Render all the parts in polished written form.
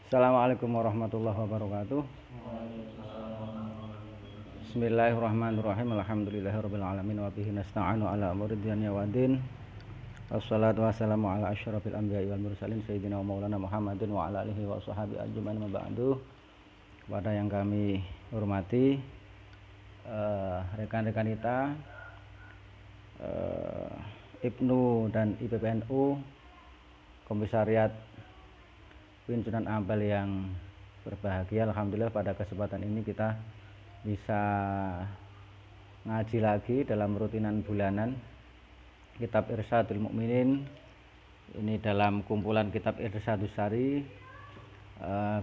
Assalamualaikum warahmatullahi wabarakatuh. Bismillahirrahmanirrahim. Alhamdulillahirabbil alamin wa bihi nasta'inu ala umuri dunya waddin. Wassalatu wassalamu ala asyrafil anbiya'i wal mursalin sayyidina wa maulana Muhammadin wa ala alihi wa sahbihi ajmain ma ba'du. Kepada yang kami hormati rekan-rekan kita IPNU dan IPPNU, Komisariat Pimpinan Ampel yang berbahagia. Alhamdulillah pada kesempatan ini kita bisa ngaji lagi dalam rutinan bulanan Kitab Irsyadul Mukminin. Ini dalam kumpulan Kitab Irsyadus Sari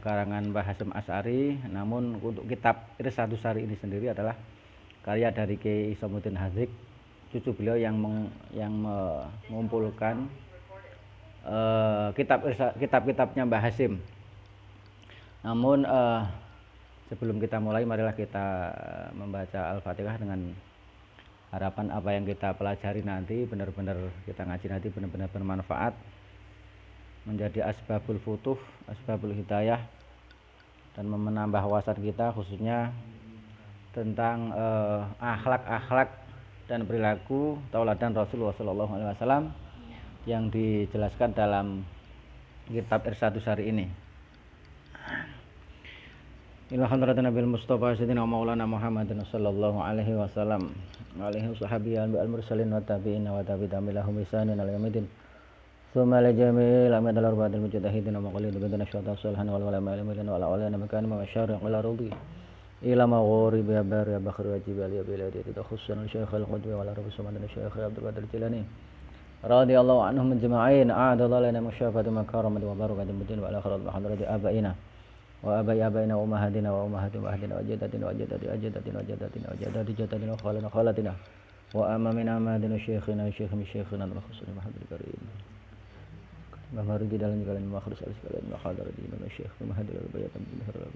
karangan Mbah Hasyim Asy'ari. Namun untuk Kitab Irsyadus Sari ini sendiri adalah karya dari Kiai Isamuddin Hadzik, cucu beliau yang mengumpulkan kitab-kitabnya Mbah Hasyim. Namun sebelum kita mulai, marilah kita membaca Al-Fatihah dengan harapan apa yang kita pelajari nanti benar-benar kita ngaji nanti benar-benar bermanfaat, menjadi asbabul futuh, asbabul hidayah, dan menambah wawasan kita khususnya tentang akhlak-akhlak dan perilaku tauladan Rasulullah SAW yang dijelaskan dalam Kitab Irsyadus Sari ini. Ila hadratin Nabil Mustafa Sayyidina Maulana Muhammadin sallallahu alaihi wasallam alaihi washabihi al mursalin wa tabi'in wa tabi'in lahum ihsanin ila yaumil thumma la jamil amad al arba'atil mujtahidin wa qalil bidana syaitan salhan wal ulama ilmin wa ala makan ma syari' ila rudi ila maghrib ya bar ya bakhr wa jibal ya biladi takhussan syekh al qudwa wal rabb sumadan syekh Abdul Qadir Jilani radhiyallahu anhum ajma'in a'adallahu lana musyafatu makaramati wa barakatin bidin wa ala kharat hadrati abaina wa abai abaina wa ummahatina wa ummahati ummahadina wa jaddatina wa jaddati ajdatina wa jaddatina wa jaddati jaddatina wa khalana khalatina wa amamina amadina syekhina syekhmi syekhina wa khususna mahadul karim Mahmari di dalam kalian makhrus al-sekalian wa hadrati imam syekh mahadul al-bayatan bin harul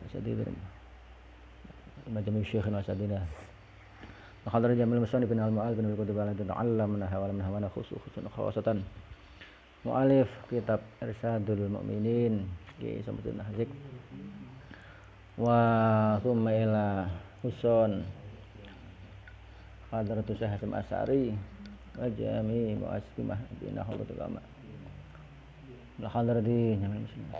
asadidin majmu syekhina asadina wa hadrati jamil musannif bin al-mu'al bin al-qutub al-adun allamna wa lam nahwana khususan khawasatan mu'alif Kitab Irsyadul Mukminin Kiai Isamuddin Hadzik wa thumma ila husun hadratus Syekh Hasyim Asy'ari wa jami' mu'assimah bina halatul ulama la hadrati nyamal muslimin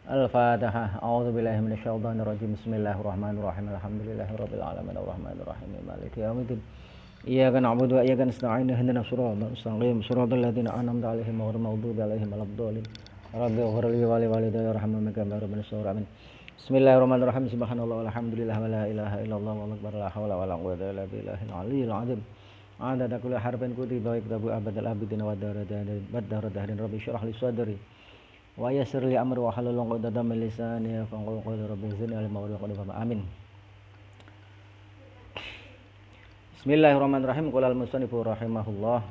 Al-Fatihah. A'udzu billahi minasyaitonir rajim. Bismillahirrahmanirrahim. Alhamdulillahirabbil alamin arrahmanir rahim maliki yaumiddin. Iyyaka na'budu wa iyyaka nasta'in ihdinas siratal mustaqim siratal ladzina an'amta 'alaihim ghairil maghdubi alaihim waladdallin. Rabbi ighfir li wa li walidayya warhamhum kama rabbayani shaghira. Bismillahirrahmanirrahim. Subhanallah walhamdulillah wa la ilaha illallah wallahu akbar la haula wa la quwwata illa billahil aliyyil azim. Adada kulli harfin kutiba yaktubu abadal abidin wa daradin rabbi shrah li sadri wa yassir li amri wa halul 'uqdatam min lisani yafqahu qawli rabbi zidni ilma wa qul amin. Bismillahirrahmanirrahim. Qala al-musannifu rahimahullah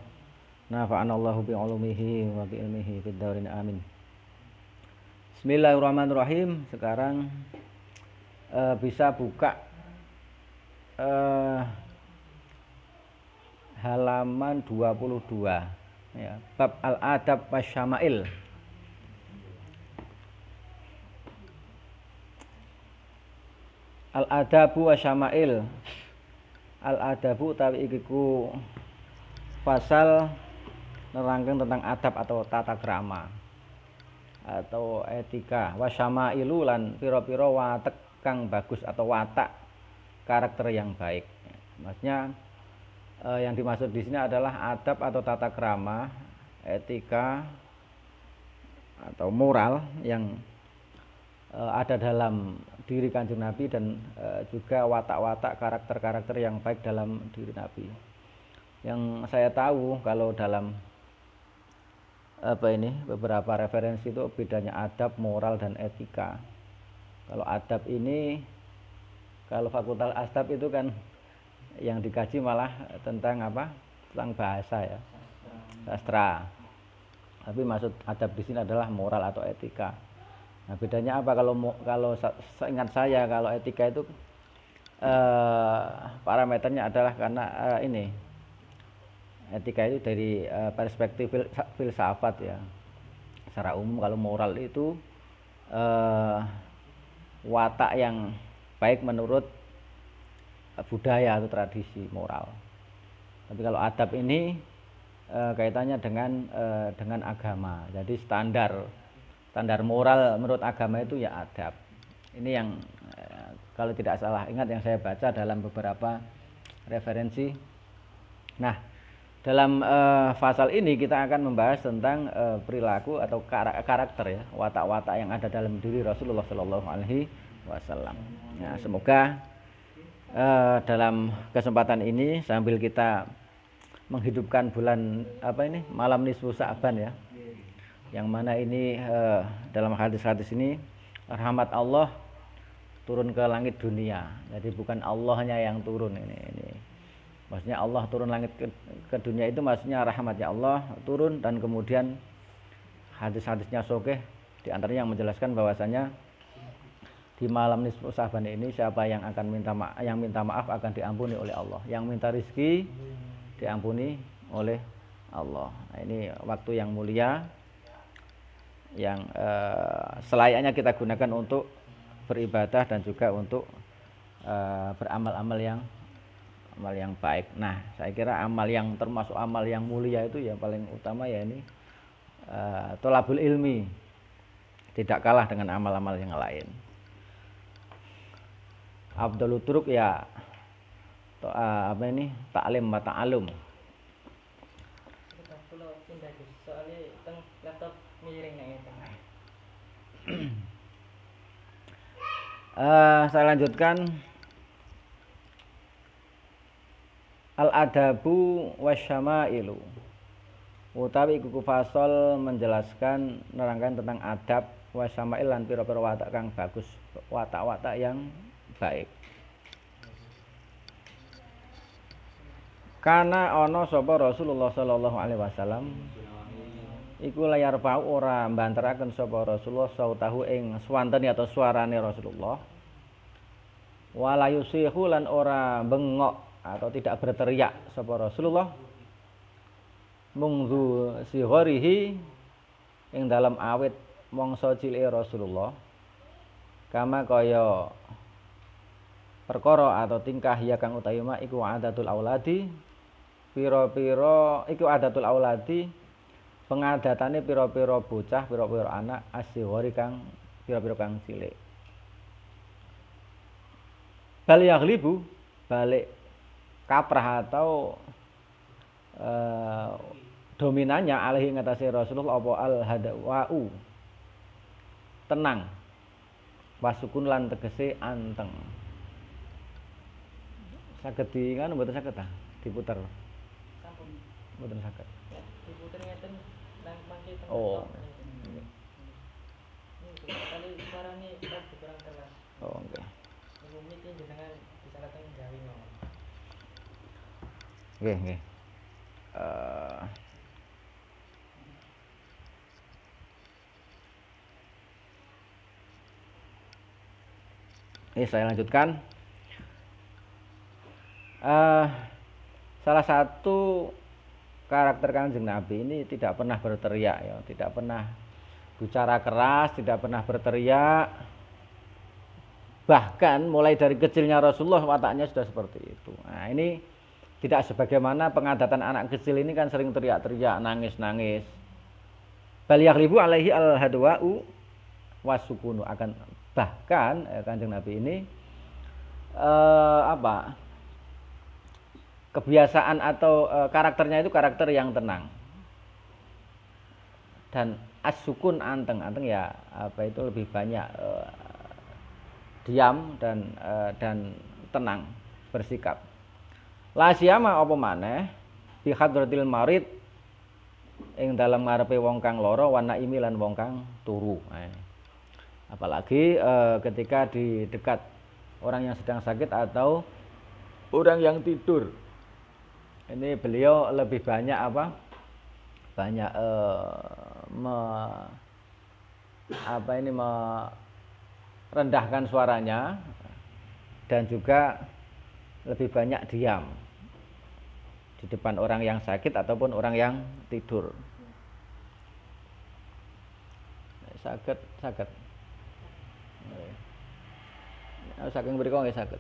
nafa'ana Allahu bi 'ulumihi wa bi ilmihi fid darin amin. Bismillahirrahmanirrahim. Sekarang bisa buka halaman 22 ya, bab al-adab wasyama'il. Al-adabu wasyama'il. Al-adabu utawi iki ku pasal nerangkeun tentang adab atau tata krama atau etika, wasyamailu lan pira-pira watek kang bagus atau watak karakter yang baik. Maksudnya yang dimaksud di sini adalah adab atau tata krama, etika atau moral yang ada dalam diri Kanjeng Nabi dan juga watak-watak karakter-karakter yang baik dalam diri Nabi. Yang saya tahu kalau dalam beberapa referensi itu bedanya adab, moral dan etika. Kalau adab ini, kalau fakultas adab itu kan yang dikaji malah tentang tentang bahasa ya, sastra. Tapi maksud adab di sini adalah moral atau etika. Nah, bedanya apa? Kalau seingat saya kalau etika itu parameternya adalah karena ini etika itu dari perspektif filsafat ya. Secara umum kalau moral itu watak yang baik menurut budaya atau tradisi moral. Tapi kalau adab ini kaitannya dengan agama. Jadi standar moral menurut agama itu ya adab. Ini yang kalau tidak salah ingat yang saya baca dalam beberapa referensi. Nah, dalam pasal ini kita akan membahas tentang perilaku atau karakter ya, watak-watak yang ada dalam diri Rasulullah Shallallahu Alaihi Wasallam. Nah, semoga dalam kesempatan ini sambil kita menghidupkan bulan malam nisfu Sa'ban ya, yang mana ini dalam hadis-hadis ini rahmat Allah turun ke langit dunia. Jadi bukan Allahnya yang turun ini. Maksudnya Allah turun langit ke dunia itu maksudnya rahmatnya Allah turun, dan kemudian hadis-hadisnya sahih di antaranya yang menjelaskan bahwasanya di malam nisfu Sa'ban ini siapa yang akan minta maaf akan diampuni oleh Allah, yang minta rizki diampuni oleh Allah. Nah, ini waktu yang mulia yang selayaknya kita gunakan untuk beribadah dan juga untuk beramal-amal yang baik. Nah, saya kira amal yang termasuk amal yang mulia itu yang paling utama ya ini tholabul ilmi, tidak kalah dengan amal-amal yang lain. Afdhalul turuq ya ta'lim wa ta'allum. Saya lanjutkan al-adabu wasyamailu. Utawi iku fasal menjelaskan nerangkan tentang adab wasyamail lan pira-pira watak kang bagus, watak-watak yang baik. Karena ana sapa Rasulullah sallallahu alaihi wasallam iku layar pau ora mbanteraken sapa Rasulullah sautahu ing swantene atau suarane Rasulullah. Wala yusihu lan ora bengok atau tidak berteriak sapa Rasulullah. Mungzu sigharihi ing dalam awit mangsa cilike Rasulullah. Kama kaya perkara atau tingkah ya kang utama iku adatul auladi, pira-pira iku adatul auladi, pengadatane pira-pira bocah, pira-pira anak asighari kang pira-pira kang cilik. Bal yaghlibu, balik kaprah atau dominannya alaihi ngatasi Rasulullah apa al hadawau, tenang, wasukun lan tegese anteng. Saged nganu mboten saged ta diputer. Sampun. Mboten saged. Diputer ngeten nang mangke teng. Oh. Ini kali suarane kurang keras. Oh, nggih. Ini jenengan bisa kateng gawe mawon. Nggih. Saya lanjutkan. Salah satu karakter Kanjeng Nabi ini tidak pernah berteriak ya, tidak pernah bicara keras, tidak pernah berteriak. Bahkan mulai dari kecilnya Rasulullah wataknya sudah seperti itu. Nah, ini tidak sebagaimana pengadatan anak kecil ini kan sering teriak-teriak, nangis-nangis. Bal yaghlibu alaihi al-hadwa'u wasukunu, akan bahkan Kanjeng Nabi ini kebiasaan atau karakternya itu karakter yang tenang dan as-sukun anteng ya itu lebih banyak diam dan tenang bersikap. La siyama apa maneh bi hadratil marid ing dalam ngarepe wong kang lara wana imi lan wong kang turu. Apalagi ketika di dekat orang yang sedang sakit atau orang yang tidur. Ini beliau lebih banyak merendahkan suaranya dan juga lebih banyak diam di depan orang yang sakit ataupun orang yang tidur. Saged. Saking mriku nggih saged.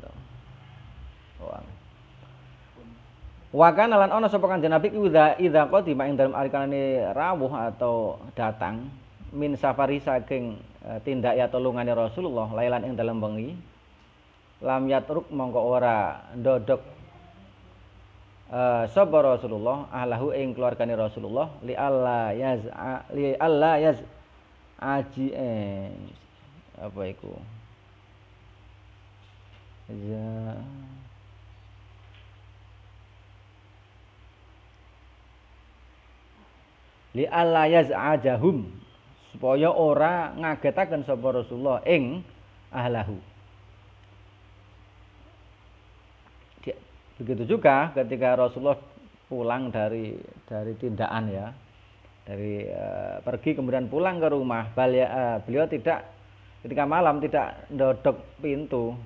Wa kana lan ana sapa Kanjeng Nabi idza qadima ing dalem arikanane rawuh atau datang min safari saking tindak ya tulungane Rasulullah lailan ing dalem wengi lam yatruk mongko ora ndodok sapa Rasulullah ahlahu ing keluargane Rasulullah li alla yaz aji apa iku ya li alla yaz'ajahum supaya ora ngagetaken sapa Rasulullah ing ahlahu. Begitu juga ketika Rasulullah pulang dari tindakan ya, dari pergi kemudian pulang ke rumah, beliau tidak ketika malam tidak ndodok pintu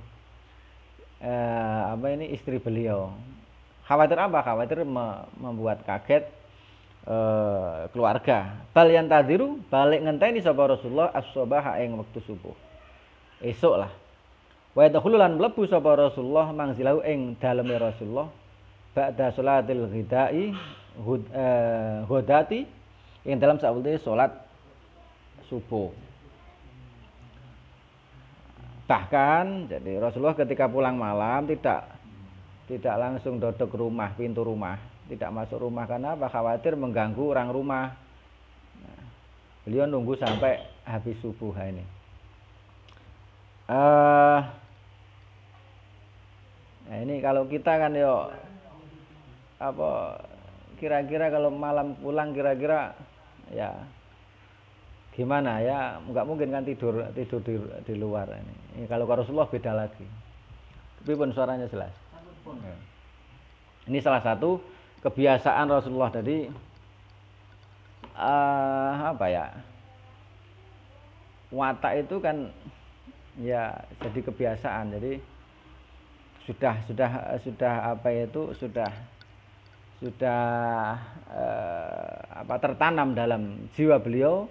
istri beliau. Khawatir apa? Khawatir membuat kaget keluarga. Bal yantadiru balik ngenteni sapa Rasulullah as-subha ing wektu subuh. Esuk lah. Wa yadkhulu lan mlebu sapa Rasulullah mangzilahu ing daleme Rasulullah ba'da sholatil ghidai ghadati ing dalam sakwise salat subuh. Bahkan jadi Rasulullah ketika pulang malam tidak langsung dodok rumah, pintu rumah, tidak masuk rumah karena apa? Khawatir mengganggu orang rumah. Nah, beliau nunggu sampai habis subuh ini. Nah ini kalau kita kan kira-kira kalau malam pulang kira-kira ya gimana ya, nggak mungkin kan tidur di luar ini. Kalau Rasulullah beda lagi. Tapi pun suaranya jelas. Ini salah satu kebiasaan Rasulullah tadi watak itu kan ya jadi kebiasaan. Jadi sudah tertanam dalam jiwa beliau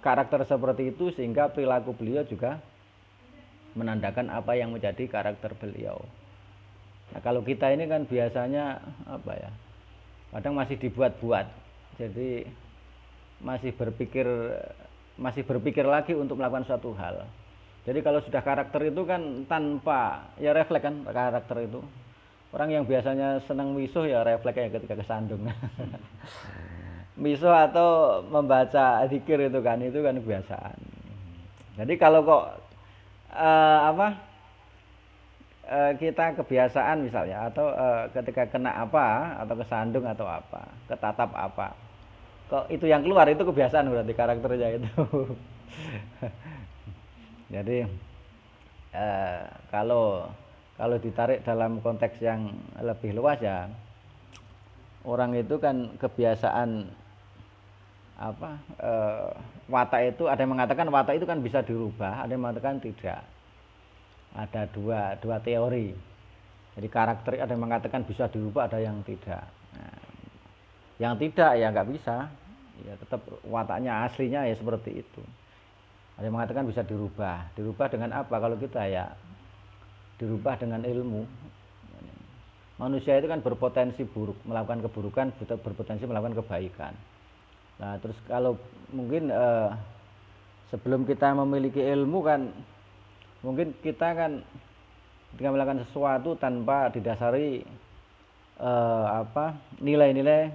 karakter seperti itu sehingga perilaku beliau juga menandakan apa yang menjadi karakter beliau. Nah, kalau kita ini kan biasanya kadang masih dibuat-buat. Jadi masih berpikir lagi untuk melakukan suatu hal. Jadi kalau sudah karakter itu kan tanpa ya refleks kan karakter itu. Orang yang biasanya senang misuh ya refleksnya ketika kesandung. Misuh atau membaca zikir itu kan kebiasaan. Jadi kalau kok kita kebiasaan misalnya atau ketika kena apa atau kesandung atau apa, ketatap apa, kok itu yang keluar itu kebiasaan berarti karakternya itu. Jadi kalau ditarik dalam konteks yang lebih luas ya, orang itu kan kebiasaan watak itu ada yang mengatakan watak itu kan bisa dirubah, ada yang mengatakan tidak. Ada dua teori. Jadi karakter ada yang mengatakan bisa dirubah, ada yang tidak. Nah, yang tidak ya nggak bisa, ya tetap wataknya aslinya ya seperti itu. Ada yang mengatakan bisa dirubah. Dirubah dengan apa? Kalau kita ya dirubah dengan ilmu. Manusia itu kan berpotensi buruk, melakukan keburukan, berpotensi melakukan kebaikan. Nah, terus kalau mungkin sebelum kita memiliki ilmu kan mungkin kita kan ketika melakukan sesuatu tanpa didasari nilai-nilai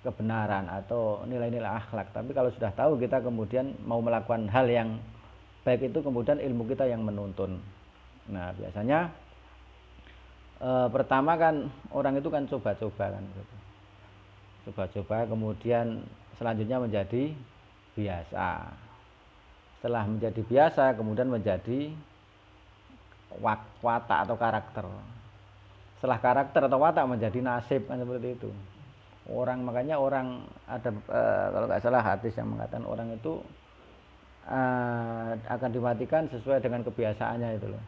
kebenaran atau nilai-nilai akhlak. Tapi kalau sudah tahu kita kemudian mau melakukan hal yang baik itu kemudian ilmu kita yang menuntun. Nah biasanya pertama kan orang itu kan coba-coba kan gitu. Coba-coba kemudian selanjutnya menjadi biasa. Setelah menjadi biasa kemudian menjadi watak atau karakter. Setelah karakter atau watak menjadi nasib kan seperti itu. Makanya orang ada kalau nggak salah hadis yang mengatakan orang itu akan dimatikan sesuai dengan kebiasaannya itu loh.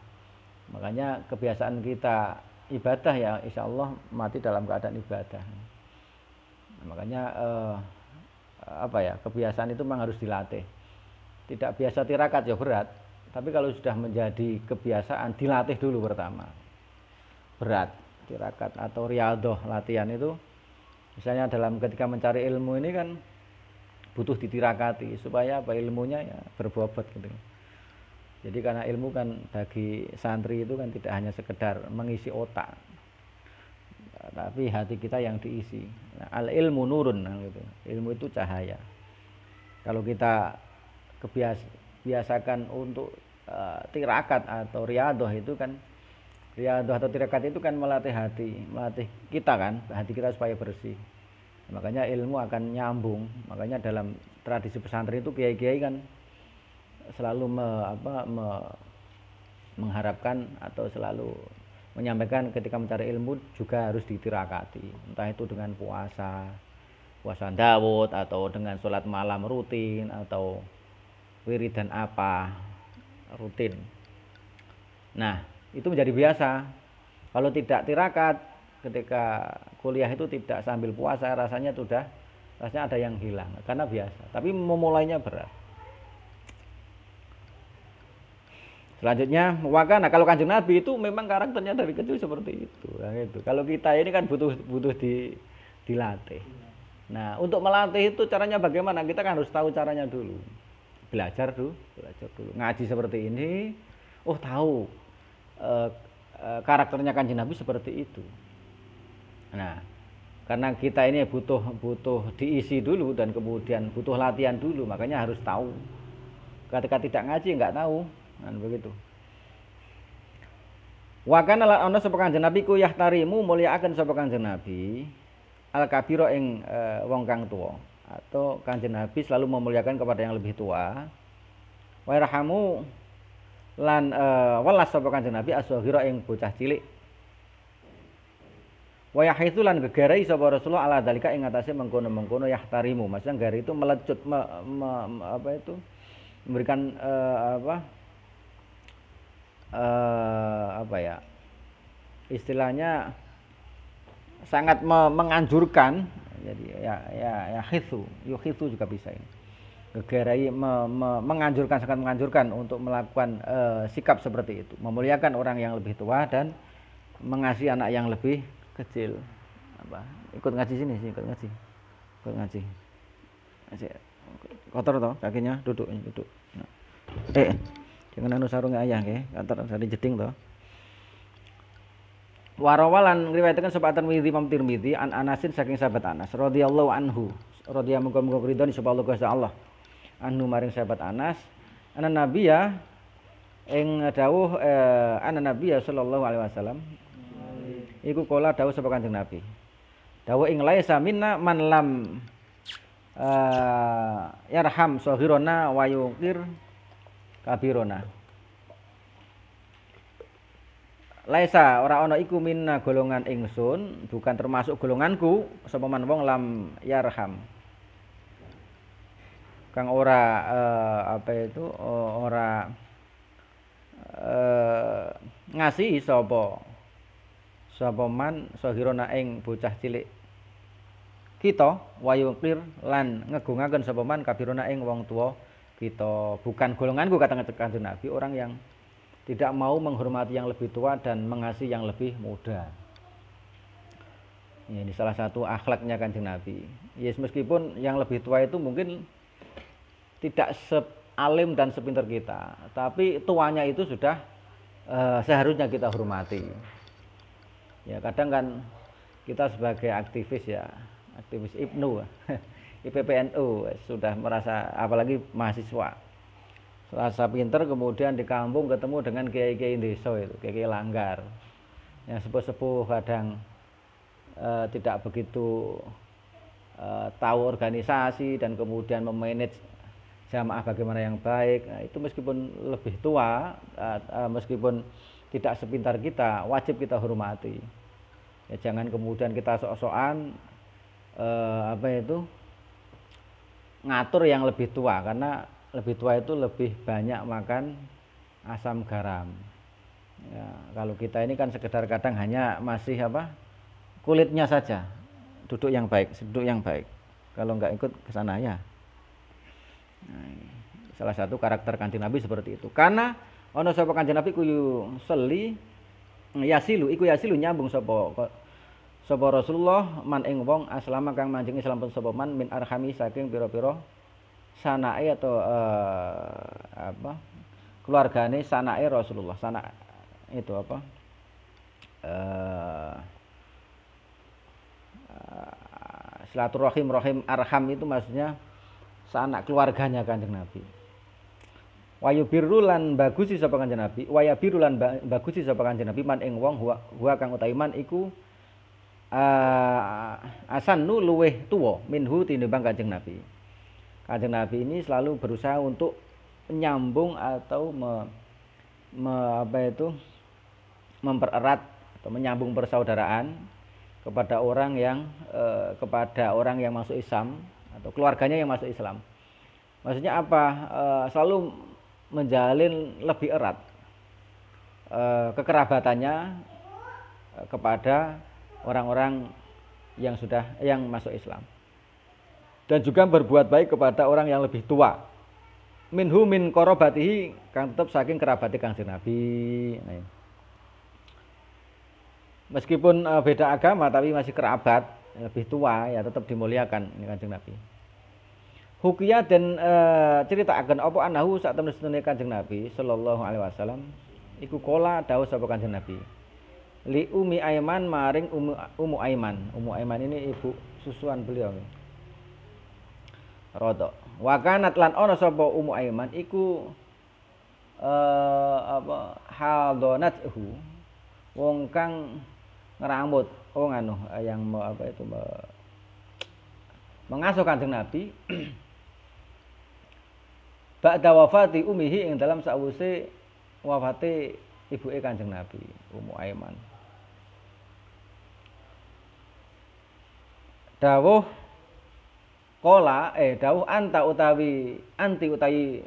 Makanya kebiasaan kita ibadah ya insya Allah mati dalam keadaan ibadah. Makanya kebiasaan itu memang harus dilatih. Tidak biasa tirakat ya berat, tapi kalau sudah menjadi kebiasaan dilatih dulu pertama. Berat tirakat atau riyadhah latihan itu misalnya dalam ketika mencari ilmu ini kan butuh ditirakati supaya ilmunya ya berbobot gitu. Jadi karena ilmu kan bagi santri itu kan tidak hanya sekedar mengisi otak, tapi hati kita yang diisi. Nah, al ilmu nurun gitu. Ilmu itu cahaya. Kalau kita biasakan untuk tirakat atau riyadhah itu kan riyadhah atau tirakat itu kan melatih hati, melatih kita kan, hati kita supaya bersih. Makanya ilmu akan nyambung. Makanya dalam tradisi pesantren itu kiai-kiai kan selalu mengharapkan atau selalu menyampaikan ketika mencari ilmu juga harus ditirakati, entah itu dengan puasa Daud atau dengan sholat malam rutin atau wiridan apa rutin. Nah itu menjadi biasa. Kalau tidak tirakat ketika kuliah itu tidak sambil puasa rasanya ada yang hilang karena biasa, tapi memulainya berat. Selanjutnya wakana, kalau Kanjeng Nabi itu memang karakternya dari kecil seperti itu. Nah, itu. Kalau kita ini kan butuh dilatih. Nah, untuk melatih itu caranya bagaimana? Kita kan harus tahu caranya dulu. Belajar dulu. Ngaji seperti ini, tahu karakternya Kanjeng Nabi seperti itu. Nah, karena kita ini butuh diisi dulu dan kemudian butuh latihan dulu, makanya harus tahu. Ketika tidak ngaji nggak tahu. Kan begitu. Wa kana lan ana sapa Kanjeng Nabi ku yahtarimu mulyakaken sapa Kanjeng Nabi al kabira ing wong kang tuwa, atau Kanjeng Nabi selalu memuliakan kepada yang lebih tua. Wa yarhamu lan welas sapa Kanjeng Nabi as-saghira ing bocah cilik. Wa yahitsu lan gegarai sapa Rasulullah ala dalika ing atase mengkono-mengkono yahtarimu. Maksudnya gari itu melecut memberikan istilahnya sangat menganjurkan. Jadi ya hitsu juga bisa ini. Gegarai sangat menganjurkan untuk melakukan sikap seperti itu, memuliakan orang yang lebih tua dan mengasihi anak yang lebih kecil. Ikut ngaji sini sih, ikut ngaji. Kotor toh kakinya, duduk. Nah. Jangan anu sarunge ayah nggih, kantor sari jeding to. Warawalan riwayataken sapa Tirmidzi Imam Tirmidzi an Anasin saking sahabat Anas radhiyallahu anhu. Radhiyallahu muga-muga ridho sapa Allah. Anu maring sahabat Anas, ana nabiya ing dawuh ana nabiya sallallahu alaihi wasallam. Iku kala dawuh sapa Kanjeng Nabi. Dawuh ing laisa minna man lam yarham saghirana wa yuqir kabirona. Laisa ora ana iku minna golongan ingsun, bukan termasuk golonganku sapa man wong lam yarham. Kang ora ora ngasihi sapa man saghirona ing bocah cilik kita wayukir lan ngegungaken sapa man kabirona ing wong tuwa kita. Bukan golonganku kata Kanjeng Nabi, orang yang tidak mau menghormati yang lebih tua dan mengasihi yang lebih muda. Ini salah satu akhlaknya Kanjeng Nabi. Yes, meskipun yang lebih tua itu mungkin tidak sealim dan sepintar kita, tapi tuanya itu sudah seharusnya kita hormati. Ya kadang kan kita sebagai aktivis IPNU IPPNU sudah merasa, apalagi mahasiswa rasa pinter, kemudian di kampung ketemu dengan kiai-kiai desa itu, kiai langgar yang sepuh-sepuh kadang tidak begitu tahu organisasi dan kemudian memanage jamaah bagaimana yang baik. Nah, itu meskipun lebih tua, meskipun tidak sepintar kita, wajib kita hormati. Ya, jangan kemudian kita sok-sokan ngatur yang lebih tua, karena lebih tua itu lebih banyak makan asam garam. Ya, kalau kita ini kan sekedar kadang hanya masih kulitnya saja, duduk yang baik, kalau nggak ikut ke sana ya. Nah, salah satu karakter Kanjeng Nabi seperti itu. Karena ana sapa Kanjeng Nabi kuyu seli yasilu nyambung sapa Rasulullah man ing wong aslama kang manjing Islam sapa man min arhami saking pira-pira sanae atau keluargane sanae Rasulullah. Sana itu silaturahim arham itu maksudnya sanak keluarganya Kanjeng Nabi. Wayubiru lan bagusi sapa Kanjeng Nabi, wayabiru lan bagusi sapa Kanjeng Nabi man ing wong huwa kang utawi man iku asannu luweh tuwa minhu tinimbang Kanjeng Nabi. Kanjeng Nabi ini selalu berusaha untuk menyambung atau mempererat atau menyambung persaudaraan kepada orang yang masuk Islam atau keluarganya yang masuk Islam. Maksudnya apa? Selalu menjalin lebih erat kekerabatannya kepada orang-orang yang masuk Islam. Dan juga berbuat baik kepada orang yang lebih tua. Minhu min korobatihi kang tetap saking kerabati Kanjeng Nabi. Nah, meskipun beda agama tapi masih kerabat, lebih tua ya tetap dimuliakan ini Kanjeng Nabi. Hukiyah dan cerita akan apa anahu saat temen Kanjeng Nabi sallallahu alaihi wasallam iku kola dawuh sapa Kanjeng Nabi. Li Umi Aiman maring Ummu Aiman. Ummu Aiman ini ibu susuan beliau. Rodok. Wa kanat lan ana sapa Ummu Aiman iku haldonathu wong kang ngeramut yang mengasuh Kanjeng Nabi ba'da wafati umihi ing dalam sawise wafate ibuke Kanjeng Nabi Ummu Aiman. Dawuh kola dawuh anti utawi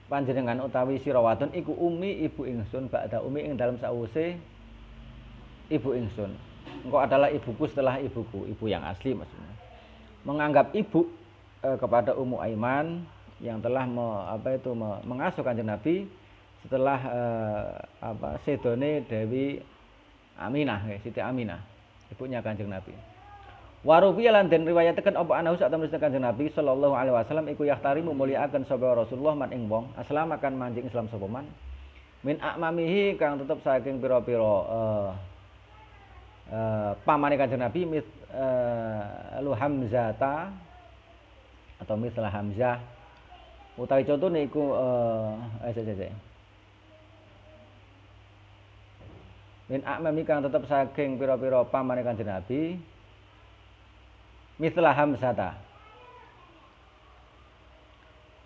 panjenengan utawi sira wadon iku umi ibu ingsun ba'da umi ing dalam sawise ibu ingsun. Engkau adalah ibuku setelah ibuku, ibu yang asli maksudnya. Menganggap ibu kepada Ummu Aiman yang telah mengasuh Kanjeng Nabi setelah sedone Dewi Aminah, Siti Aminah, ibunya Kanjeng Nabi. Warubi lan den riwayataken apa anahu sak temen Kanjeng Nabi sallallahu alaihi wasallam iku yahtarimu mulyaaken sapa Rasulullah man ing wong aslamakan manjing Islam sapa man min akmamihi kang tetep saking pira-pira pamane Kanjeng Nabi lu Hamzata atau mislah Hamzah utawi contone iku min akmami kang tetep saking pira-pira pamane Kanjeng Nabi mislah Hamzata.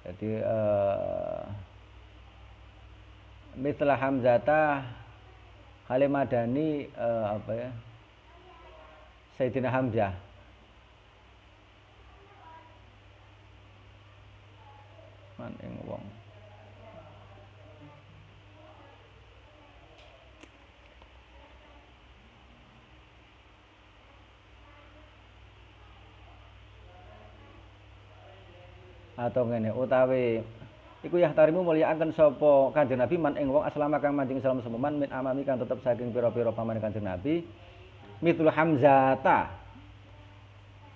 Jadi mislah Hamzata Halimadani Sayyidina Hamzah. Man ing wong. Atau ngene utawi iku yahtarimu mulyakaken sapa Kanjeng Nabi man ing wong aslama kang manjing Islam sapa man min amami kang tetep saking pira-pira pamane Kanjeng Nabi mitul Hamzata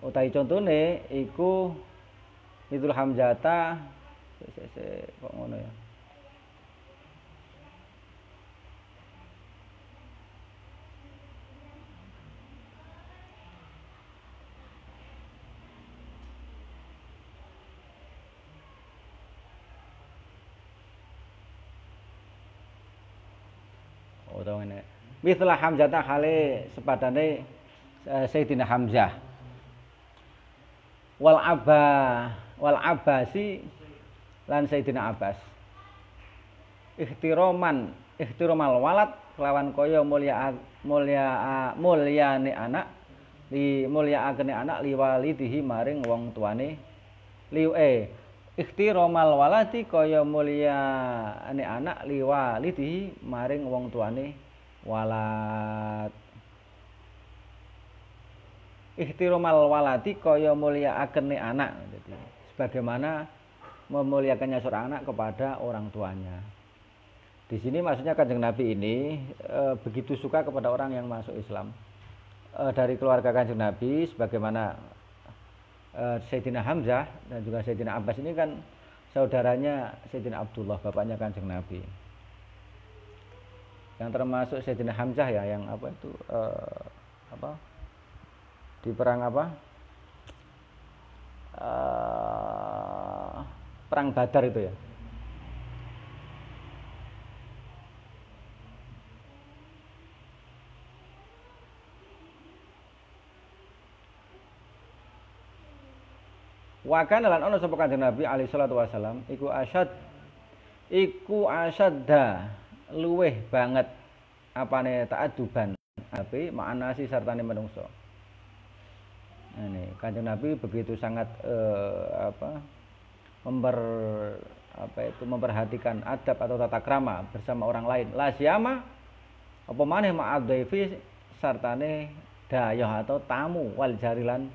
utawi contone iku mitul Hamzata kok ngono ya. Utawa ngene. Mithla Hamzah hale sepadane Sayyidina Hamzah. Wal Abbasi lan Sayyidina Abbas. Ihtiramal walad lawan kaya mulyane anak li mulyaakene anak liwalidihi maring wong tuane ikhtiromal waladi kaya mulia ane anak liwalidi maring wong tuane walad. Ikhtiromal waladi kaya muliaakene anak. Jadi sebagaimana memuliakannya seorang anak kepada orang tuanya. Di sini maksudnya Kanjeng Nabi ini begitu suka kepada orang yang masuk Islam. Dari keluarga Kanjeng Nabi sebagaimana Sayyidina Hamzah dan juga Sayyidina Abbas ini kan saudaranya Sayyidina Abdullah, bapaknya Kanjeng Nabi. Yang termasuk Sayyidina Hamzah ya yang apa itu di perang apa? Perang Badar itu ya. Wa kana lan ana sapa Kanjeng Nabi alaihi salatu wasalam iku asyadda luweh banget apane ta'adduban ape maknasi sartane menungso. Nah, ini Kanjeng Nabi begitu sangat memperhatikan adab atau tata krama bersama orang lain. La siyama apa maneh ma'adhaifi sartane dayah atau tamu wal jarilan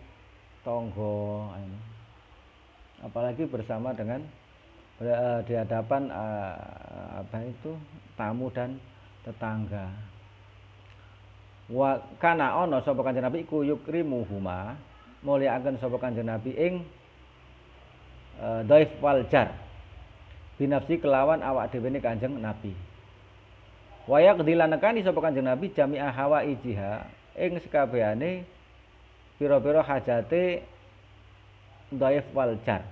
tonggo. Apalagi bersama dengan di hadapan tamu dan tetangga. Wa kana ana sapa Kanjeng Nabi iku yukrimuhuma mulyakaken sapa Kanjeng Nabi ing dhaif wal jar binafsi kelawan awak dhewe ne Kanjeng Nabi. Wa yaqdilanakani sapa Kanjeng Nabi jami'a hawaijiha ing sekabehane pira-pira hajate dhaif wal jar.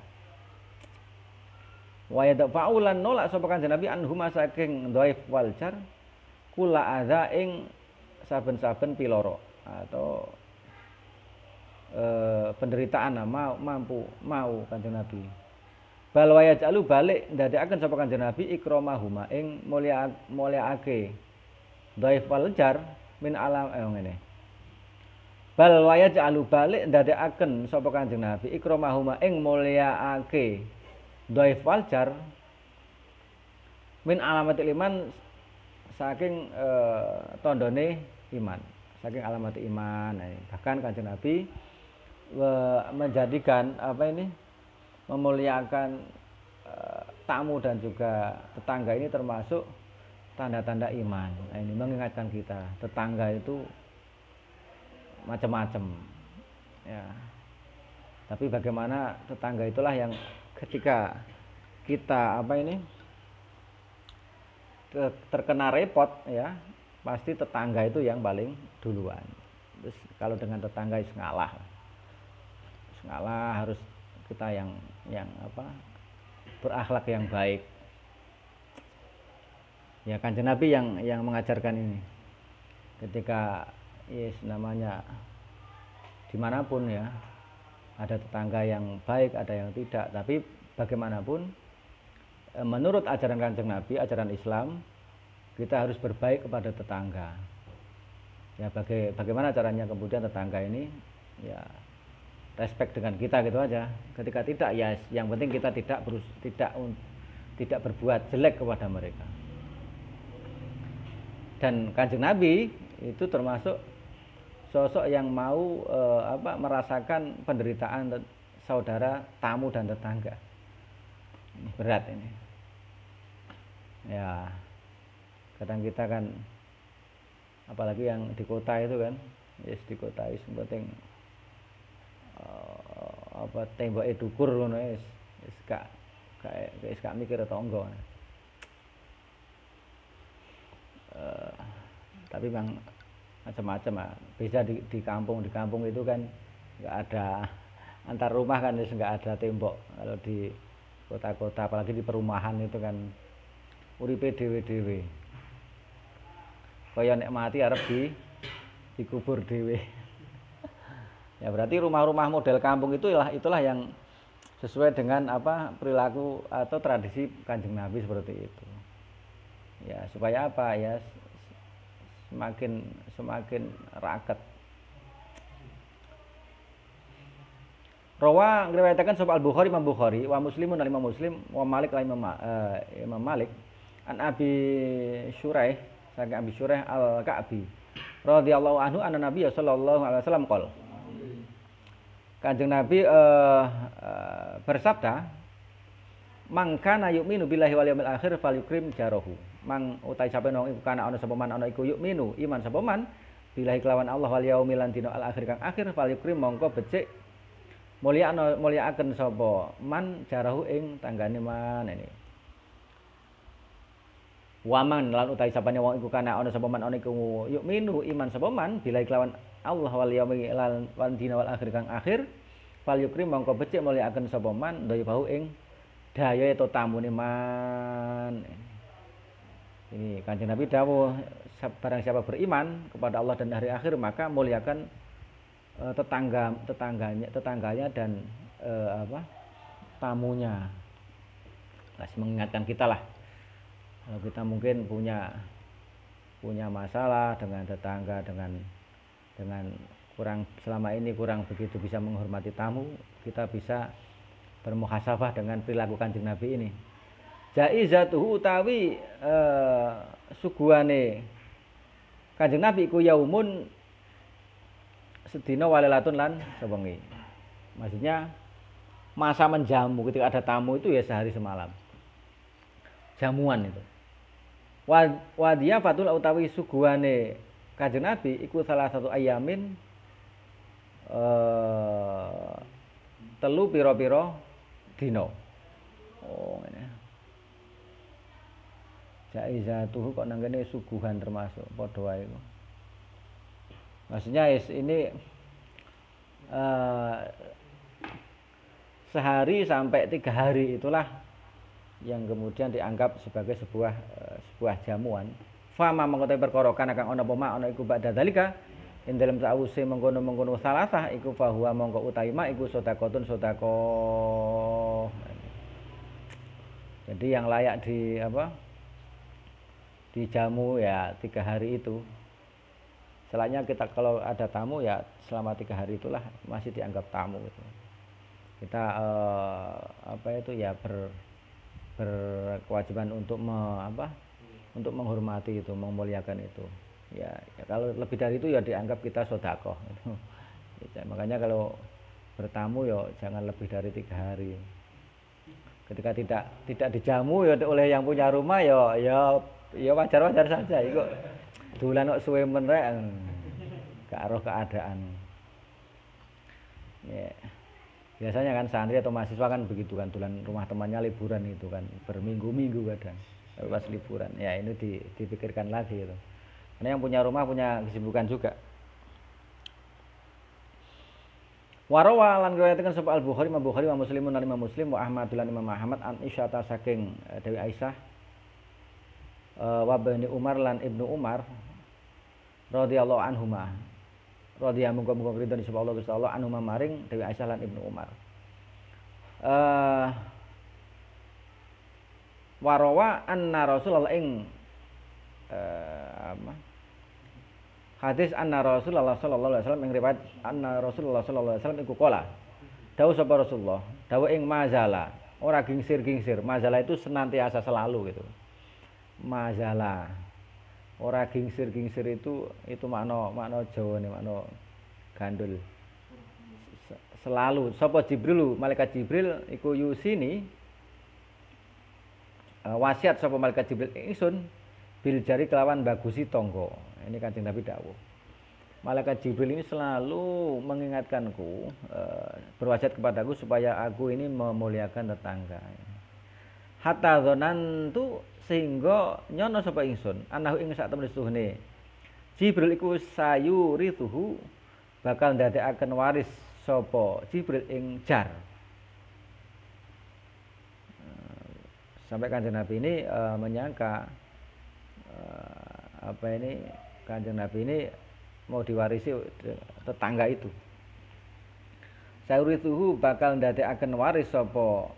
Wa yadfa'ulan nolak sapa Kanjeng Nabi anhuma saking dhaif wal jar kula adza ing saben-saben piloro atau penderitaan mau Kanjeng Nabi. Bal wa yaj'alu balik ndadekaken sapa Kanjeng Nabi ikramahuma ing mulyaake dhaif wal jar min alam ngene. Bal wa yaj'alu balik ndadekaken sapa Kanjeng Nabi ikramahuma ing mulyaake dhaif wal jar min alamatil iman saking tandane iman, saking alamat iman. Bahkan Kanjeng Nabi menjadikan memuliakan tamu dan juga tetangga ini termasuk tanda-tanda iman. Nah, ini mengingatkan kita tetangga itu macam-macam ya. Tapi bagaimana tetangga itulah yang ketika kita terkena repot ya, pasti tetangga itu yang paling duluan. Terus kalau dengan tetangga ngalah harus kita yang berakhlak yang baik. Ya Kanjeng Nabi yang mengajarkan ini. Ketika namanya dimanapun ya, ada tetangga yang baik, ada yang tidak. Tapi bagaimanapun menurut ajaran Kanjeng Nabi, ajaran Islam, kita harus berbaik kepada tetangga. Ya bagaimana caranya kemudian tetangga ini ya respect dengan kita gitu aja. Ketika tidak ya yang penting kita tidak berbuat jelek kepada mereka. Dan Kanjeng Nabi itu termasuk sosok yang mau merasakan penderitaan saudara, tamu dan tetangga. Ini berat ini. Ya. Kadang kita kan apalagi yang di kota itu kan, di kota itu penting tembok dukur ngono wis gak mikir tangga. Tapi memang macam-macam bisa di kampung itu kan nggak ada antar rumah kan nggak ada tembok. Kalau di kota-kota apalagi di perumahan itu kan uripe dhewe-dhewe kaya nek mati arep dikubur dhewe. Ya berarti rumah-rumah model kampung itulah yang sesuai dengan perilaku atau tradisi Kanjeng Nabi seperti itu. Ya supaya ya semakin raket. Rawa ngriwayataken sapa Al-Bukhari Imam Bukhari wa Muslimun Imam Muslim wa Malik Imam Malik an Abi Syuraih saking Abi Syuraih Al-Ka'bi radhiyallahu anhu anna Nabi sallallahu alaihi wasallam qol. Kanjeng Nabi bersabda, "Man kana yu'minu billahi wal yawmil akhir falyukrim jarahu." Mang utai sapa nang iku kana ana sapa man ana iku yu'minu iman sapa man billahi kelawan Allah wal yaumil lan dina al akhir kang akhir falyukrim mongko becik mulyakaken sapa man jarahu ing tanggane man ini. Waman lan utawi sapane wong iku kana ana sapa man ana iku yu'minu iman sapa man billahi kelawan Allah wal yaumil lan dina wal akhir kang akhir falyukrim mongko becik mulyakaken sapa man dhayabahu ing daya itu tamune man. Ini Kanjeng Nabi dawuh barang siapa beriman kepada Allah dan hari akhir maka muliakan tetangganya dan tamunya. Masih mengingatkan kita lah. Kalau kita mungkin punya masalah dengan tetangga dengan selama ini kurang begitu bisa menghormati tamu, kita bisa bermuhasabah dengan perilaku Kanjeng Nabi ini. Jaizatuhu utawi suguhane Kanjeng Nabi iku yaumun sedina walilatun lan sewengi. Maksudnya masa menjamu ketika ada tamu itu ya sehari semalam. Jamuan itu. Wadia fatul utawi suguhane Kanjeng Nabi iku salah satu ayamin telu pira-pira dina. Oh ngene. Jaizatuhu kok nang kene suguhan termasuk padha wae. Maksudnya ini sehari sampai 3 hari itulah yang kemudian dianggap sebagai sebuah jamuan. Fama mengkotai perkara kana kang ana apa mak ana iku ba'da dalika ing dalem sause mengkono-mengkono salasah iku fahuwa mongko utawi mak iku sedekah. Jadi yang layak dijamu ya 3 hari itu. Selainnya kita kalau ada tamu ya selama 3 hari itulah masih dianggap tamu gitu. Kita berkewajiban untuk untuk menghormati itu, memuliakan itu. Ya kalau lebih dari itu ya dianggap kita sedekah gitu. Makanya kalau bertamu ya jangan lebih dari 3 hari. Ketika tidak dijamu ya oleh yang punya rumah ya wajar-wajar saja iku. Dolan kok suwe men rek gak roh keadaan. Ya. Biasanya kan santri atau mahasiswa kan begitu kan dolan rumah temannya liburan itu kan berminggu-minggu kadang. Pas liburan. Ya ini dipikirkan lagi itu. Karena yang punya rumah punya kesibukan juga. Warawa lan riwayataken sapa Al-Bukhari Imam Bukhari wa Muslimun lan Imam Muslim wa Ahmad lan Imam Ahmad an Aisyah saking Dewi Aisyah wa Bani Umar lan Ibnu Umar radhiyallahu anhuma. Radhiyallahu muga-muga ridho sapa Allah Gusti Allah anhuma maring Dewi Aisyah lan Ibnu Umar. Warawa anna Rasulullah ing hadis anna Rasulullah sallallahu alaihi wasallam ing riwayat anna Rasulullah sallallahu alaihi wasallam iku qala. Dawuh sapa Rasulullah, dawuh ing mazala, ora gingsir-gingsir. Mazala itu senantiasa selalu gitu. Mazala. Ora gingsir-gingsir itu makna Jawane, makna gandul. Selalu sapa Jibril, malaikat Jibril iku yusini wasiat sapa malaikat Jibril ingsun bil jari kelawan bagusi tangga. Ini Kanjeng Nabi dawuh. Malaikat Jibril ini selalu mengingatkanku, berwasiat kepadaku supaya aku ini memuliakan tetangga. Hatta dzanantu sehingga nyono sapa ingsun, anahu ing sak temen suhune. Jibril iku sayurituhu bakal ndadekaken waris sapa Jibril ing jar. Sampai Kanjeng Nabi ini menyangka Kanjeng Nabi ini mau diwarisi tetangga itu. Sayurituhu bakal ndadekaken waris sapa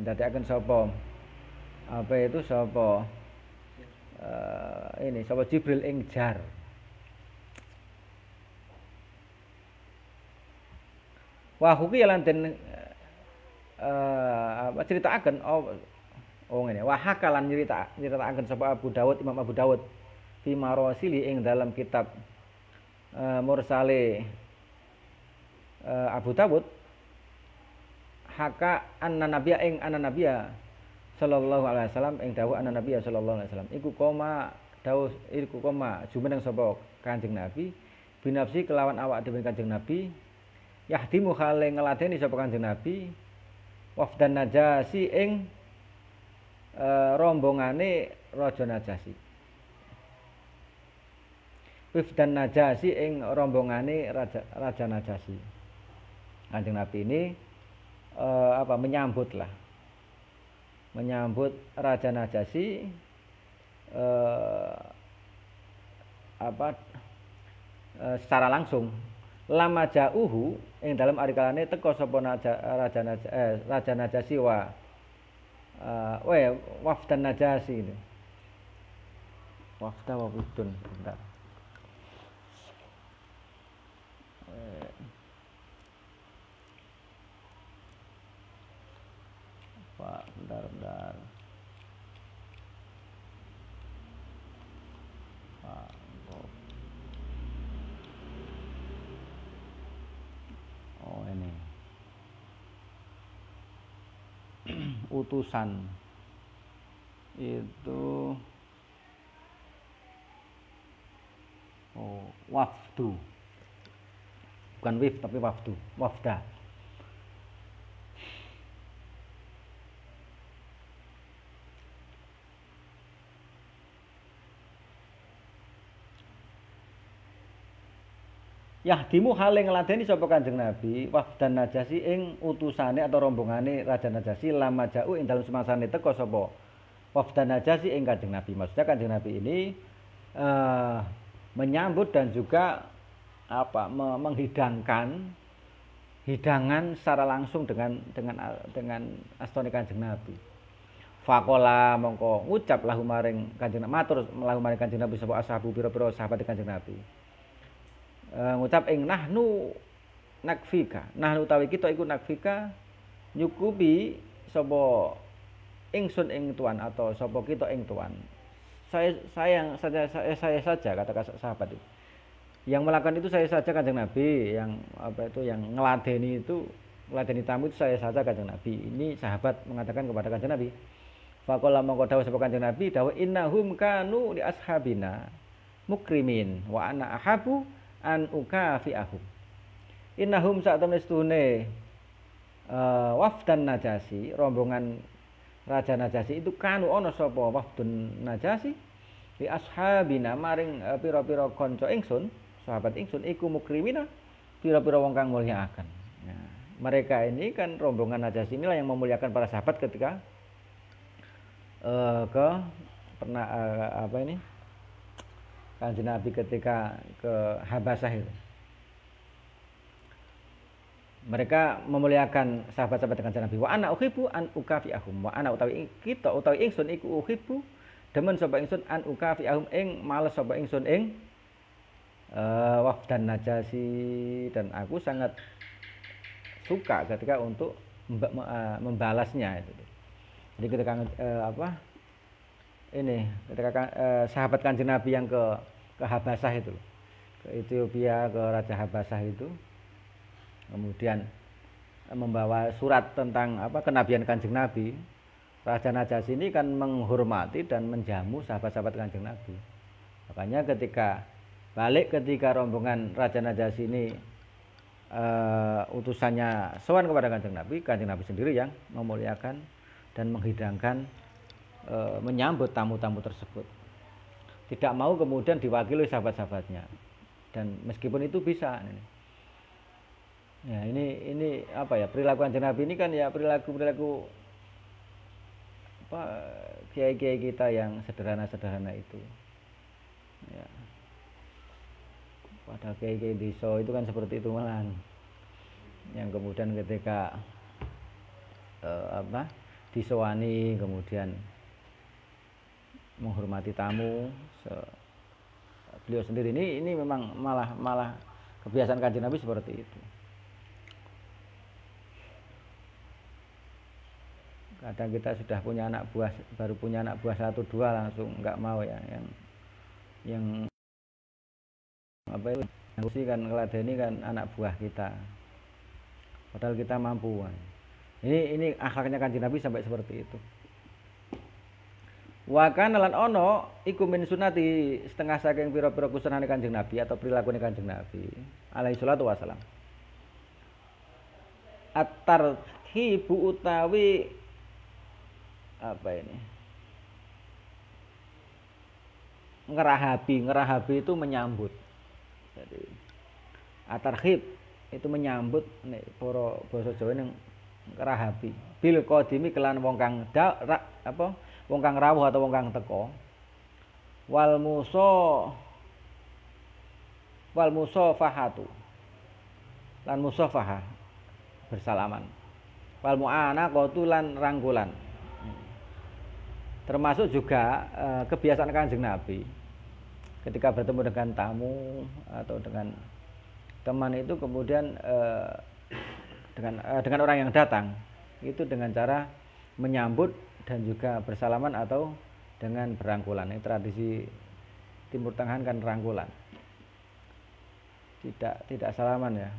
ndadekaken sapa sapa Jibril ing jar. huki lan den critakaken ngene wa hakalan nyritakaken sapa Abu Dawud Imam Abu Dawud fi marasili ing dalam kitab mursale Abu Dawud haka anna nabiyya ing anna nabiyya sallallahu alaihi wasallam ing dawuh anna nabiyya sallallahu alaihi wasallam iku koma jumeneng sapa Kanjeng Nabi binafsi kelawan awak dhewe Kanjeng Nabi yahdimu hale ngladeni sapa Kanjeng Nabi wafdan Najasi ing rombongane Raja Najasi wafdan Najasi ing rombongane Raja Najasi. Kanjeng Nabi ini menyambut Raja Najasi secara langsung lama jauhu ing dalam arikalane teka sapa Raja Najasi wafdan Najasi ini wafda wafdun bentar bentar ini utusan itu wafdu bukan wif tapi wafda yahdimu hale ngladeni sapa Kanjeng Nabi wafdan Najasi ing utusane atau rombongane Raja Najasi lama jauh ing dalem semasane teka sapa wafdan Najasi ing Kanjeng Nabi. Maksudnya Kanjeng Nabi ini menyambut dan juga menghidangkan hidangan secara langsung dengan astane Kanjeng Nabi. Faqala mongko ngucap lahu maring Kanjeng Nabi matur lahu maring Kanjeng Nabi sapa ashabu pira-pira sahabat Kanjeng Nabi. Ngucap ing nahnu nakfika nahnu utawi kita iku nakfika nyukupi sapa ingsun ing tuan atau sapa kita ing tuan saya saja kata sahabat itu yang melakukan itu saya saja Kanjeng Nabi yang yang ngeladeni tamu itu saya saja Kanjeng Nabi. Ini sahabat mengatakan kepada Kanjeng Nabi faqala mongko dawuh sapa Kanjeng Nabi dawuh innahum kanu li ashabina mukrimin wa ana ahabu an ukafi'ahum innahum sak temne stune wafdan Najasi rombongan Raja Najasi itu kanu ana sapa wafdun Najasi li ashabina maring pira-pira kanca ingsun sahabat ingsun iku mukrimina pira-pira wong kang mulyakaken. Nah, mereka ini kan rombongan Najasi inilah yang memuliakan para sahabat ketika Kanjeng Nabi ketika ke Habasyah itu. Mereka memuliakan sahabat-sahabat Kanjeng Nabi. Wa ana uhibbu an ukafi'ahum. Wa ana utawi ingsun iku uhibbu demen sapa ingsun an ukafi'ahum ing males sapa ingsun ing wafdan Najasi dan aku sangat suka ketika untuk membalasnya itu. Jadi ketika ketika sahabat Kanjeng Nabi yang ke Habasyah itu, ke Ethiopia, ke Raja Habasyah itu, kemudian membawa surat tentang kenabian Kanjeng Nabi. Raja Najasi ini kan menghormati dan menjamu sahabat-sahabat Kanjeng Nabi. Makanya ketika rombongan Raja Najasi ini utusannya sowan kepada Kanjeng Nabi sendiri yang memuliakan dan menghidangkan menyambut tamu-tamu tersebut. Tidak mau kemudian diwakili sahabat-sahabatnya. Dan meskipun itu bisa. Ya, ini perilaku Kanjeng Nabi ini kan ya perilaku kiai-kiai kita yang sederhana-sederhana itu. Ya. Pada kiai-kiai desa itu kan seperti itu malahan. Yang kemudian ketika disowani kemudian menghormati tamu beliau sendiri ini memang malah kebiasaan Kanjeng Nabi seperti itu. Kadang kita sudah punya anak buah, baru punya anak buah 1 2 langsung nggak mau ya, yang apa itu, yang sih kan ngeladeni kan anak buah kita, padahal kita mampu. Ini akhlaknya Kanjeng Nabi sampai seperti itu. Wa kana lan ono iku min sunnati, setengah saking pira-pira kusunane Kanjeng Nabi atau prilakune Kanjeng Nabi alaihi salatu wasalam. At-tarhibu utawi apa ini? Ngerahabi itu menyambut. Jadi at-tarhib itu menyambut nek para basa Jawa ning ngerahabi. Bil qadimi kelan wong kang wong kang rawuh atau wong kang teka. Wal musafahatu. Lan musafahah bersalaman. Wal mu'anaqatu lan rangkulan. Termasuk juga kebiasaan Kanjeng Nabi ketika bertemu dengan tamu atau dengan teman itu, kemudian dengan orang yang datang itu dengan cara menyambut dan juga bersalaman atau dengan berangkulan. Ini tradisi Timur Tengah kan rangkulan, tidak salaman ya,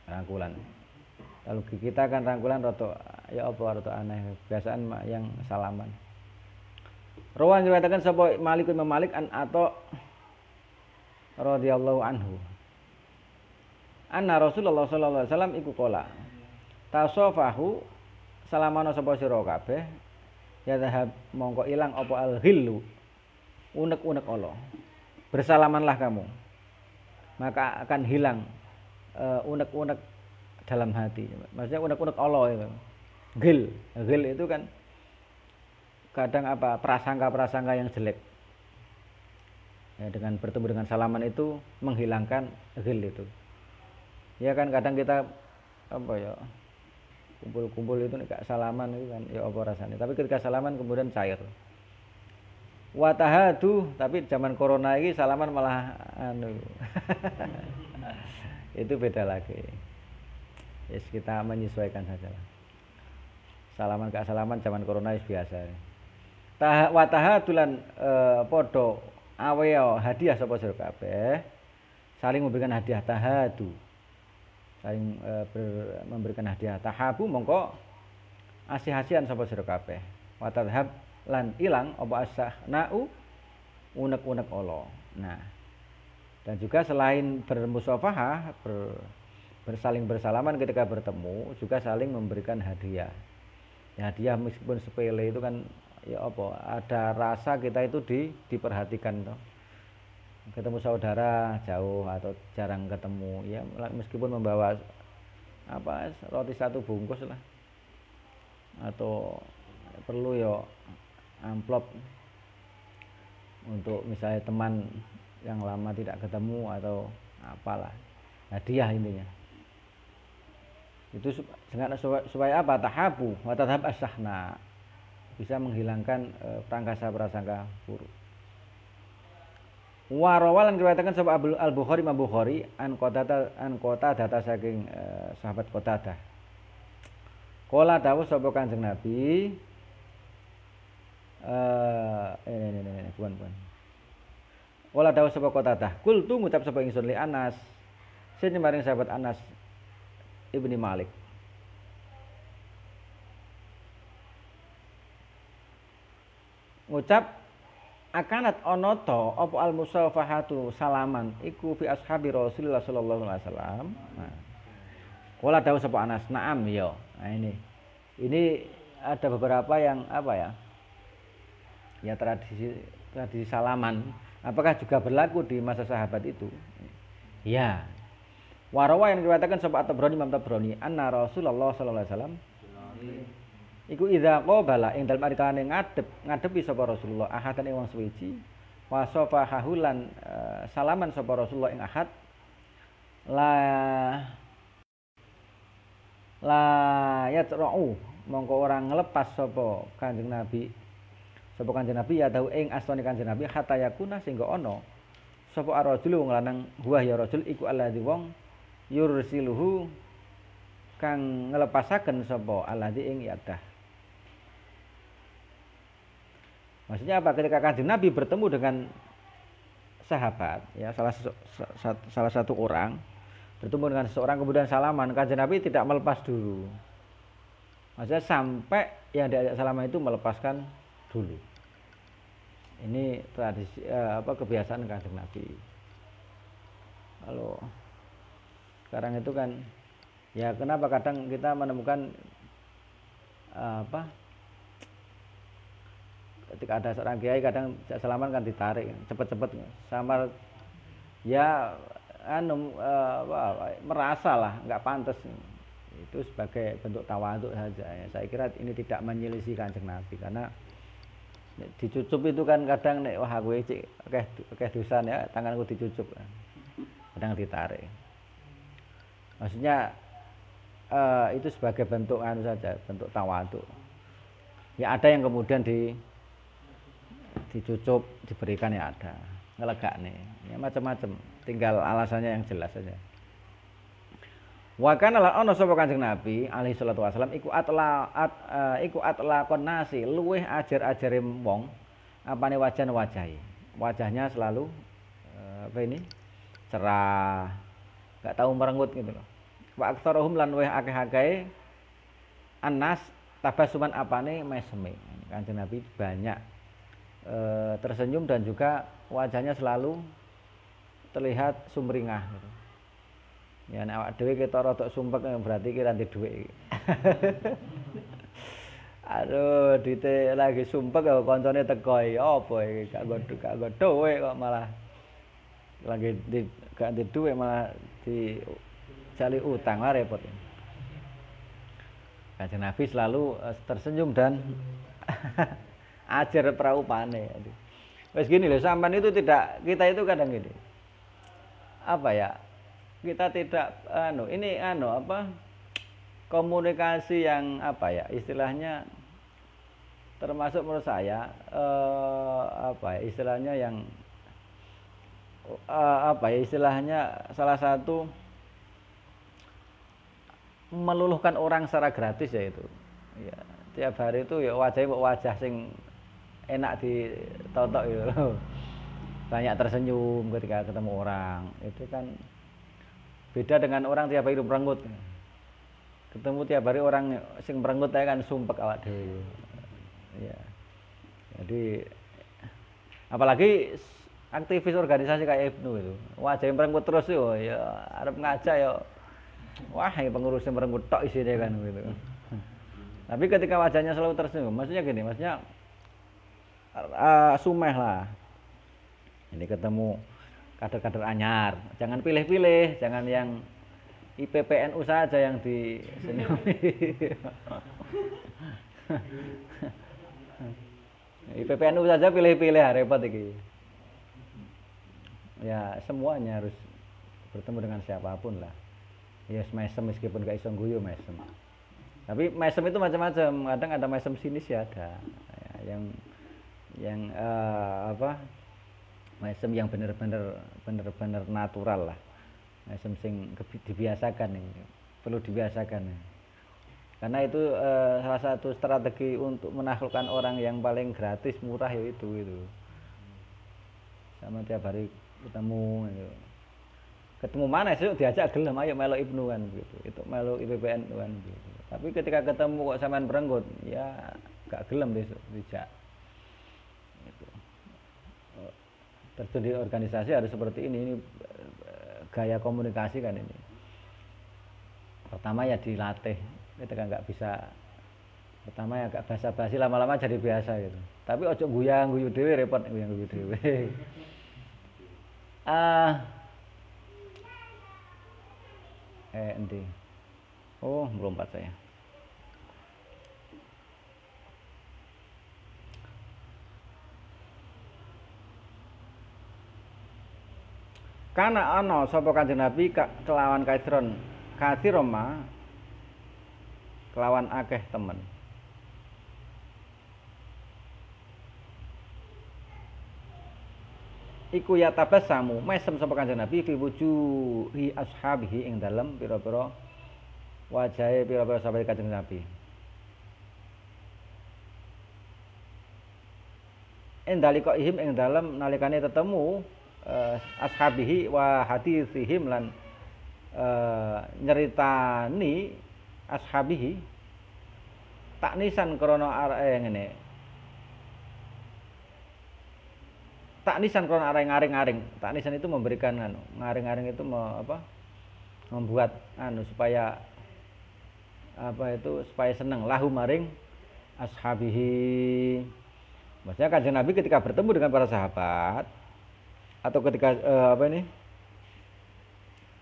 rangkulan. Kalau kita kan rangkulan roto ya apa roto aneh, biasaan yang salaman. Rawan dikatakan sapa Malik Imam Malik an atau radhiyallahu anhu. Anna Rasulullah sallallahu alaihi wasallam iku qala tasafahu salamana sapa sira kabeh ya zahab mongko ilang apa al-ghillu unek-unek Allah. Bersalamanlah kamu maka akan hilang unek-unek dalam hati. Maksudnya unek-unek Allah itu. Ghil itu kan kadang prasangka yang jelek. Ya, dengan bertemu dengan salaman itu menghilangkan ghil itu. Ya kan kadang kita kumpul-kumpul itu nek salaman itu kan ya apa rasanya. Tapi ketika salaman kemudian cair. Wa tahadu, tapi zaman corona ini salaman malah itu beda lagi. Yes, kita menyesuaikan saja lah. Salaman ke salaman zaman corona is biasa. Wa tahadulan podo aweyo hadiah sapa sira kabeh. Saling memberikan hadiah tahadu. Saling memberikan hadiah. Tahabu mongko asih-asihan sapa sira kabeh. Wa tadhab lan ilang apa asna'u unek-unek Allah. Nah, dan juga selain bermusafahah, bersaling bersalaman ketika bertemu, juga saling memberikan hadiah. Ya, hadiah meskipun sepele itu kan ya apa, ada rasa kita itu diperhatikan toh. Ketemu saudara jauh atau jarang ketemu, ya meskipun membawa roti 1 bungkus lah, atau perlu ya amplop untuk misalnya teman yang lama tidak ketemu atau apalah, hadiah intinya. Itu supaya apa? Tahabu wa tadhab as-sahna, bisa menghilangkan prasangka buruk. Wa rawalan diriwayatkan sapa Al-Bukhari Imam Bukhari an Qatadah saking sahabat Qatadah. Kala dawuh sapa Kanjeng Nabi bukan. Kala dawuh sapa Qatadah, qultu ngucap sapa ingsun li Anas, sing maring sahabat Anas Ibni Malik. Ngucap akanat ono to apa al musafahatu salaman iku fi ashabi Rasulullah sallallahu alaihi wasallam. Nah, kala dawuh sapa Anas, na'am ya. Nah ini ada beberapa yang ya tradisi salaman, apakah juga berlaku di masa sahabat itu? Ya. Warawa yang dikatakan sapa At-Tabrani Imam Tabrani anna Rasulullah sallallahu alaihi wasallam iku idza qabala ing dalem arikane ngadepi sapa Rasulullah ahadan ing wong suwiji wa safahahu lan salaman sapa Rasulullah ing ahad la yatra'u mongko orang ngelepas sapa Kanjeng Nabi ya tahu ing astane Kanjeng Nabi hatta yakuna sehingga ana sapa ar-rajul wong lanang huwa ya rajul iku alladzi wong yursiluhu kang ngelepasaken sapa alladzi ing yadah Maksudnya apa? Ketika Kanjeng Nabi bertemu dengan sahabat, ya salah satu orang bertemu dengan seseorang kemudian salaman, Kanjeng Nabi tidak melepas dulu. Maksudnya sampai yang diajak salaman itu melepaskan dulu. Ini tradisi kebiasaan Kanjeng Nabi. Kalau sekarang itu kan ya kenapa kadang kita menemukan ketika ada seorang kiai kadang salaman kan ditarik cepet-cepet sama ya merasa lah nggak pantas, itu sebagai bentuk tawadhu saja ya. Saya kira ini tidak menyelisih Kanjeng Nabi, karena dicucup itu kan kadang nek wah aku akeh dosa ya tanganku dicucup, kadang ditarik. Maksudnya itu sebagai bentuk saja, bentuk tawadhu. Ya ada yang kemudian dicucup, diberikan ya ada, ngelegakne. Ya macam-macam, tinggal alasannya yang jelas saja. Wa kana la ana sapa Kanjeng Nabi alaihi salatu wasallam iku atlaqon nasi, luweh ajar-ajare wong apane wajahi. Wajahnya selalu cerah, enggak tahu merenggut gitu loh. Wa aktsaruhum lan luweh akeh-akehe annas tabasuman apane meseme. Kanjeng Nabi banyak tersenyum dan juga wajahnya selalu terlihat sumringah gitu. Ya nek awak dhewe ketok rada sumpek berarti ki ra ndek dhuwit. Aduh, dite lagi sumpek kok kancane teko iki apa iki gak dhuwit kok malah lagi gak ndek dhuwit malah dijali utang, repot. Kanjeng Nabi selalu tersenyum dan ajar praupane. Wes gini loh, sampean itu tidak, kita itu kadang gini. Apa ya? Kita tidak komunikasi yang istilahnya termasuk menurut saya istilahnya yang istilahnya salah satu meluluhkan orang secara gratis ya itu. Ya, tiap hari itu ya wajah sing enak ditotok gitu loh. Banyak tersenyum ketika ketemu orang. Itu kan beda dengan orang tiap hari merenggut. Ketemu tiap hari orang sing merenggut ae kan sumpek awak dhewe. Ya. Jadi apalagi aktivis organisasi kayak Ibnu itu, wajahnya merenggut terus yo, ya arep ngajak yo. Wah, pengurusnya merenggut tok isine kan gitu. Tapi ketika wajahnya selalu tersenyum, maksudnya gini, maksudnya sumeh lah. Ini ketemu kader-kader anyar, jangan pilih-pilih, jangan yang IPPNU saja yang disenyumi. IPPNU saja pilih-pilih, repot iki. Ya semuanya harus bertemu dengan siapapun lah. Ya mesem meskipun gak iso guyu mesem. Tapi mesem itu macam-macam, kadang ada mesem sinis ya ada. Ya, yang mesem yang bener-bener natural lah. Mesem sing dibiasakan ini, perlu dibiasakan. Karena itu salah satu strategi untuk menaklukkan orang yang paling gratis, murah ya itu. Sama tiap hari ketemu gitu. Ketemu mana sih diajak gelem ayo melo Ibnu kan gitu. Itu melo IPPN kan gitu. Tapi ketika ketemu kok sampean berenggut, ya gak gelem besok dijak. Terjun di organisasi harus seperti ini gaya komunikasi kan ini. Pertama ya dilatih, ketika nggak bisa, pertama ya agak basa-basi, lama-lama jadi biasa gitu. Tapi ojo guyang-guyu dhewe, repot guyang-guyu dhewe. Endi. Oh, melompat saya. Kana ana sapa Kanjeng Nabi kelawan kathiroma kelawan akeh temen. Iku ya tabassamu mesem sapa Kanjeng Nabi fi wujuhi ashabihi ing dalem pira-pira wajahe pira-pira sahabat Kanjeng Nabi. endalika ihim ing dalem nalikane tetemu ashabihi wa hadisihim lan nyeritani ashabihi taknisan krana ngene taknisan krana ngaring-ngaring. Taknisan itu memberikan ngaring-ngaring itu membuat supaya supaya senang lahu maring ashabihi. Maksudnya Kanjeng Nabi ketika bertemu dengan para sahabat atau ketika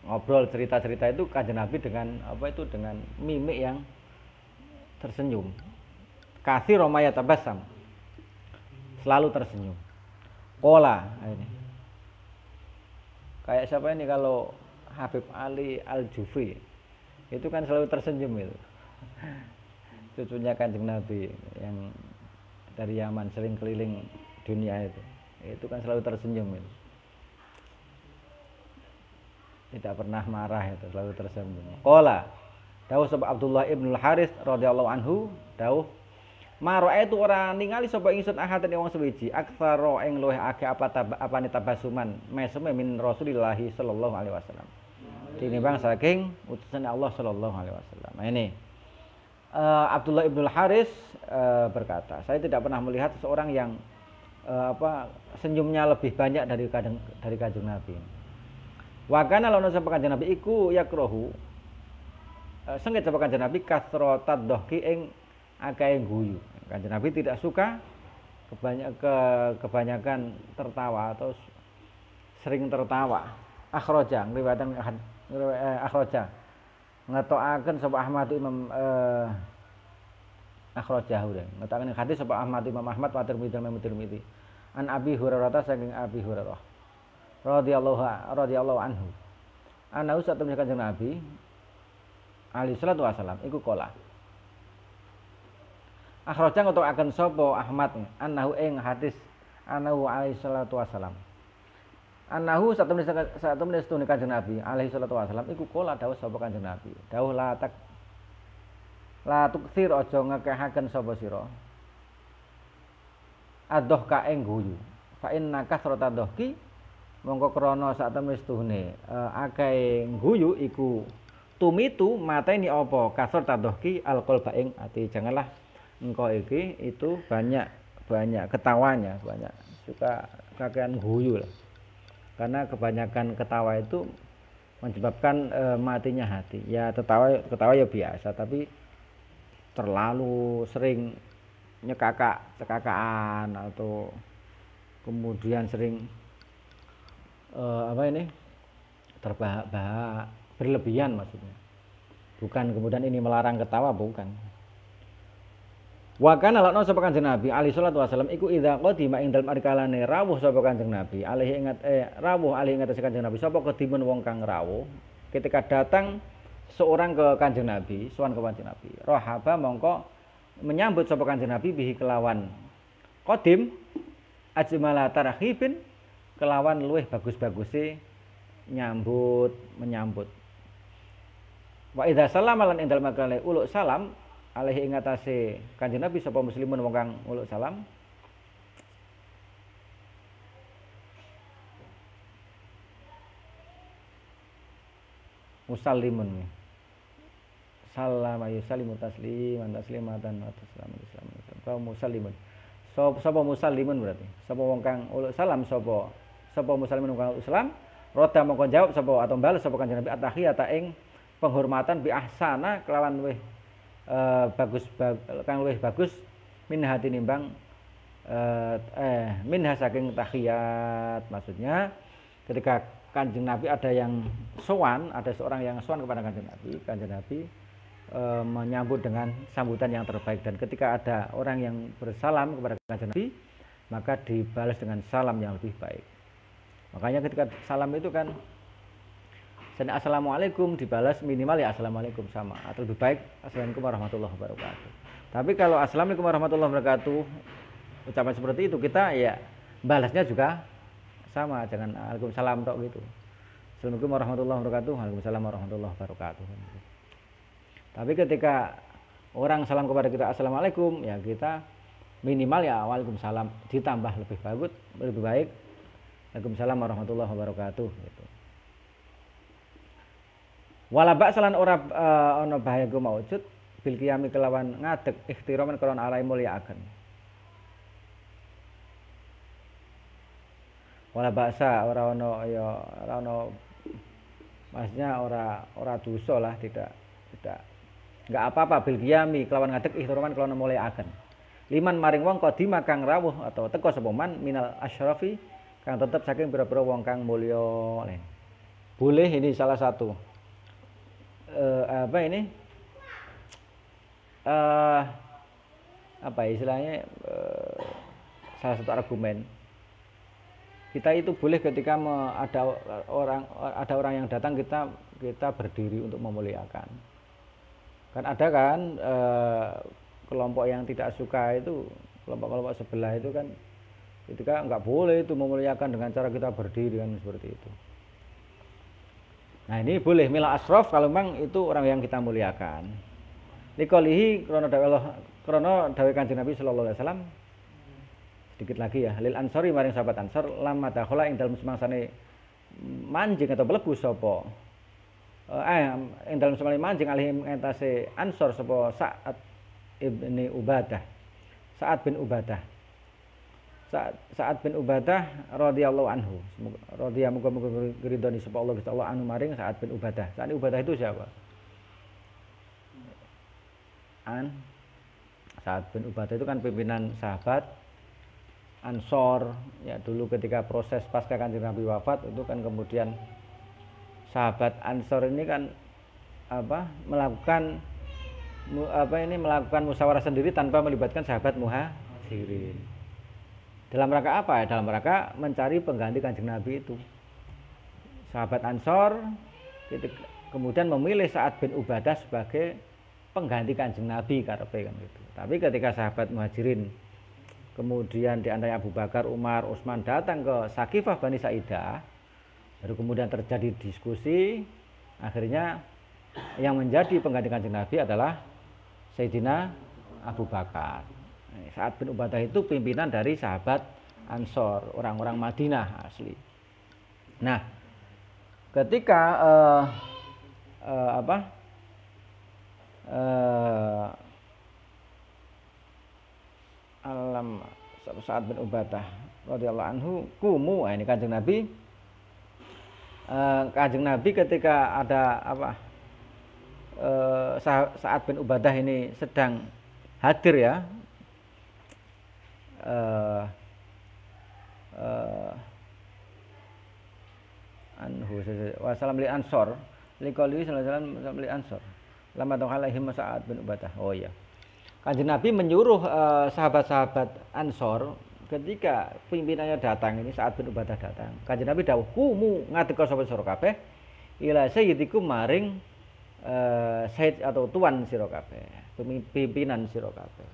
ngobrol cerita-cerita itu Kanjeng Nabi dengan dengan mimik yang tersenyum. Kasih romaya tabasam. Selalu tersenyum. Kola ini. Kayak siapa ini kalau Habib Ali Al-Jufri itu kan selalu tersenyum itu. Cucunya Kanjeng Nabi yang dari Yaman sering keliling dunia itu kan selalu tersenyum itu. Tidak pernah marah itu, selalu tersenyum. Qala dawuh sapa Abdullah ibn al-Harits radhiyallahu anhu dawuh maro itu ora ningali sapa ingsun ahaten wong suwiji aksara ing luwih akeh apane tabasuman mesume min Rasulillah sallallahu alaihi wasallam. Tinimbang saking utusan Allah sallallahu alaihi wasallam. Nah ini Abdullah ibn al-Harits berkata, saya tidak pernah melihat seseorang yang senyumnya lebih banyak dari Kanjeng Nabi. Wa kana lawan sapa Kanjeng Nabi iku yakrohu sengit sapa Kanjeng Nabi kasratad dhahki ing akeh guyu. Kanjeng Nabi tidak suka kebanyakan tertawa atau sering tertawa. Akhraja riwayatan akhraja ngetokaken sapa Ahmad Imam akhrajahu ngetokaken hadis sapa Ahmad Imam Ahmad wa Tirmidzi an Abi Hurairah saking Abi Hurairah radhiyallahu anhu ana usah temen Kanjeng Nabi alaihi salatu wasalam iku qala akhraja ngetokaken sapa Ahmad annahu ing hadis annahu alaihi salatu wasalam annahu satemene setune Kanjeng Nabi alaihi salatu wasalam iku qala dawuh sapa Kanjeng Nabi dawuh la tuksir aja ngekehaken sapa sira adoh ka ing guyu fa inna kasrata dohki mongko krana satemene setune akeh guyu iku tumitu mateni apa kasrata dohki alqalba ing ati janganlah engkau itu banyak ketawanya banyak suka kakean guyu lah. Karena kebanyakan ketawa itu menyebabkan matinya hati. Ya ketawa ya biasa, tapi terlalu sering cekakaan atau kemudian sering terbahak-bahak berlebihan maksudnya. Bukan kemudian ini melarang ketawa, bukan. Wa kana lakna sapa Kanjeng Nabi alaihi salatu wasallam iku idza qadima ing dalem arikalane rawuh sapa Kanjeng Nabi alaihi ingat Kanjeng Nabi sapa kedimun wong kang rawuh ketika datang seorang ke Kanjeng Nabi sowan ke Kanjeng Nabi rahaba mongko menyambut sapa Kanjeng Nabi bihi kelawan qadim ajmala tarhibin kelawan luwih bagus-baguse menyambut wa idza salama lan ing dalem arikalane uluk salam alaihi ingatase Kanjeng Nabi sapa muslimun wong kang uluk salam musallimun sallama yusallimu taslimatan wa taslaman fa musallimun sapa musallimun berarti sapa wong kang uluk salam sapa muslimun wong kang uluk salam roda mongko jawab sapa atau bales sapa Kanjeng Nabi at-tahiyata ing penghormatan bi ahsana kelawan weh kang luwih bagus minha tinimbang minha saking tahiyat. Maksudnya ketika Kanjeng Nabi ada seorang yang sowan kepada Kanjeng Nabi menyambut dengan sambutan yang terbaik, dan ketika ada orang yang bersalam kepada Kanjeng Nabi maka dibalas dengan salam yang lebih baik. Makanya ketika salam itu kan assalamualaikum dibalas minimal ya assalamualaikum sama, atau lebih baik assalamualaikum warahmatullahi wabarakatuh. Tapi kalau assalamualaikum warahmatullahi wabarakatuh ucapan seperti itu kita ya balasnya juga sama, jangan waalaikumsalam tok gitu. Assalamualaikum warahmatullahi wabarakatuh, waalaikumsalam warahmatullahi wabarakatuh. Tapi ketika orang salam kepada kita assalamualaikum ya kita minimal ya waalaikumsalam, ditambah lebih baik waalaikumsalam warahmatullahi wabarakatuh gitu. Wala ba'salan ora ana bahaya ku maujud bil qiyami kelawan ngadeg ikhtiraman kelawan alai mulyaaken. Wala ba'sa ora ana maksudnya ora dosa lah, tidak enggak apa-apa bil qiyami kelawan ngadeg ikhtiraman kelawan mulyaaken. Liman maring wong qadima kang rawuh atau teka sapa man minal asyrafi kang tetep saking pira-pira wong kang mulya. Boleh ini salah satu istilahnya salah satu argumen kita itu boleh ketika ada orang yang datang kita berdiri untuk memuliakan. Kan ada kan kelompok yang tidak suka itu, kelompok sebelah itu kan ketika nggak boleh itu memuliakan dengan cara kita berdiri kan seperti itu. Nah ini boleh mila asraf kalau memang itu orang yang kita muliakan. Liqalihi krono dawe Kanjeng Nabi sallallahu alaihi wasallam. Sedikit lagi ya, lil ansori maring sahabat ansor lamma dakhala ing dalem semangsane manjing atau mlebu sapa ing dalem semangsane manjing alih ngentase ansor sapa Sa'ad ibni Ubadah. Sa'ad bin Ubadah radhiyallahu anhu. Muga-muga ridhoni sapa Allah Gusti Allah anu maring Sa'ad bin Ubadah. Sa'ad bin Ubadah itu siapa? Sa'ad bin Ubadah itu kan pimpinan sahabat Ansor ya, dulu ketika proses pasca Kanjeng Nabi wafat itu kan kemudian sahabat Ansor ini kan melakukan musyawarah sendiri tanpa melibatkan sahabat Muhajirin. Dalam rangka apa? Dalam rangka mencari pengganti Kanjeng Nabi itu. Sahabat Ansor kemudian memilih Sa'ad bin Ubadah sebagai pengganti Kanjeng Nabi karepe kan gitu. Tapi ketika sahabat Muhajirin kemudian di antara Abu Bakar, Umar, Utsman datang ke Sakifah Bani Sa'idah, baru kemudian terjadi diskusi, akhirnya yang menjadi pengganti Kanjeng Nabi adalah Sayyidina Abu Bakar. Sa'ad bin Ubadah itu pimpinan dari sahabat Ansor, orang-orang Madinah asli. Nah, ketika Sa'ad bin Ubadah radhiyallahu anhu kumu, ini Kanjeng Nabi ketika ada Sa'ad bin Ubadah ini sedang hadir ya wasallam li ansor liqali sallallahu alaihi li ansor lama alaihim Sa'ad bin Ubadah. Oh iya, Kanjeng Nabi menyuruh sahabat-sahabat Ansor ketika pimpinannya datang ini Sa'ad bin Ubadah datang. Kanjeng Nabi dawuh kumu ngadeka sapa sira kabeh ila sayyidikum maring sayyid atau tuan sira kabeh, pimpinan sira kabeh.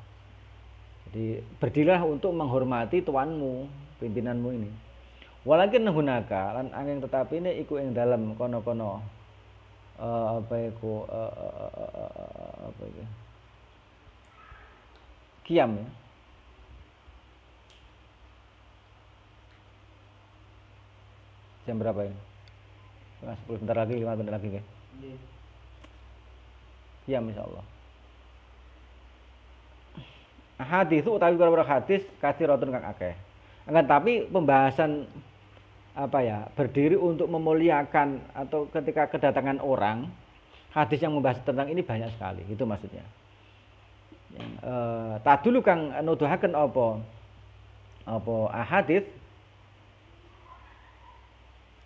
Jadi berdirilah untuk menghormati tuanmu, pimpinanmu ini. Walakin hunaka lan angin tetapi ini iku ing dalem kono-kono Qiyam ya. Jam berapa ini? 10 bentar lagi, 5 bentar lagi ya. Qiyam insyaallah. Hadis utawi beberapa hadis katsiratun kang akeh. Enggak, tapi pembahasan berdiri untuk memuliakan atau ketika kedatangan orang, hadis yang membahas tentang ini banyak sekali, itu maksudnya. Tak dulu kang nuduhaken apa ahadits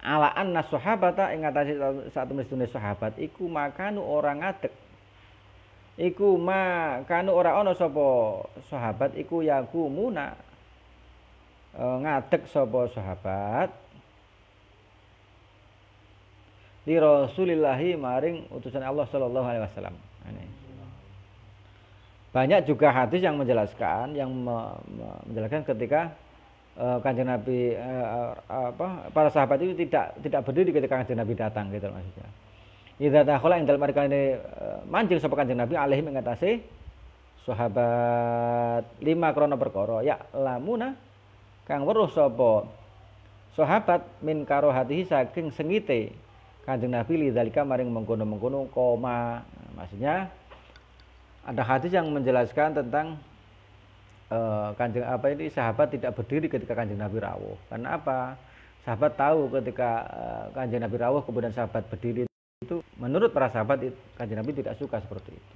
ala anna sahabata ing atase satu mestune sahabat iku makanu orang ngadeg iku makanu ora ana sapa sahabat iku yakumuna ngadeg sapa sahabat di Rasulillahi maring utusan Allah sallallahu alaihi wasallam. Banyak juga hadis yang menjelaskan ketika Kanjeng Nabi para sahabat itu tidak berdiri ketika Kanjeng Nabi datang gitu maksudnya. Idza dakhala ing dalem marikane mancing sapa Kanjeng Nabi alaihi mengatasi sahabat 5 krana perkara ya lamuna kang weruh sapa sahabat min karohatihi saking sengite Kanjeng Nabi lidzalika maring mengkono-mengkono koma. Maksudnya ada hadis yang menjelaskan tentang Kanjeng sahabat tidak berdiri ketika Kanjeng Nabi rawuh. Karena apa? Sahabat tahu ketika Kanjeng Nabi rawuh kemudian sahabat berdiri itu menurut para sahabat Kanjeng Nabi tidak suka seperti itu.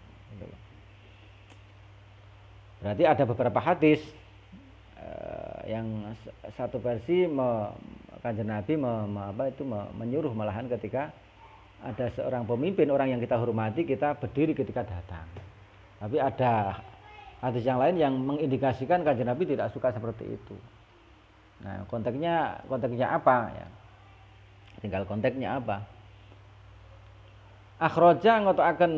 Berarti ada beberapa hadis yang satu versi Kanjeng Nabi menyuruh malahan ketika ada seorang pemimpin, orang yang kita hormati, kita berdiri ketika datang. Tapi ada hadis yang lain yang mengindikasikan Kanjeng Nabi tidak suka seperti itu. Nah, konteksnya apa ya? Tinggal konteksnya apa? Akhraja ngotokaken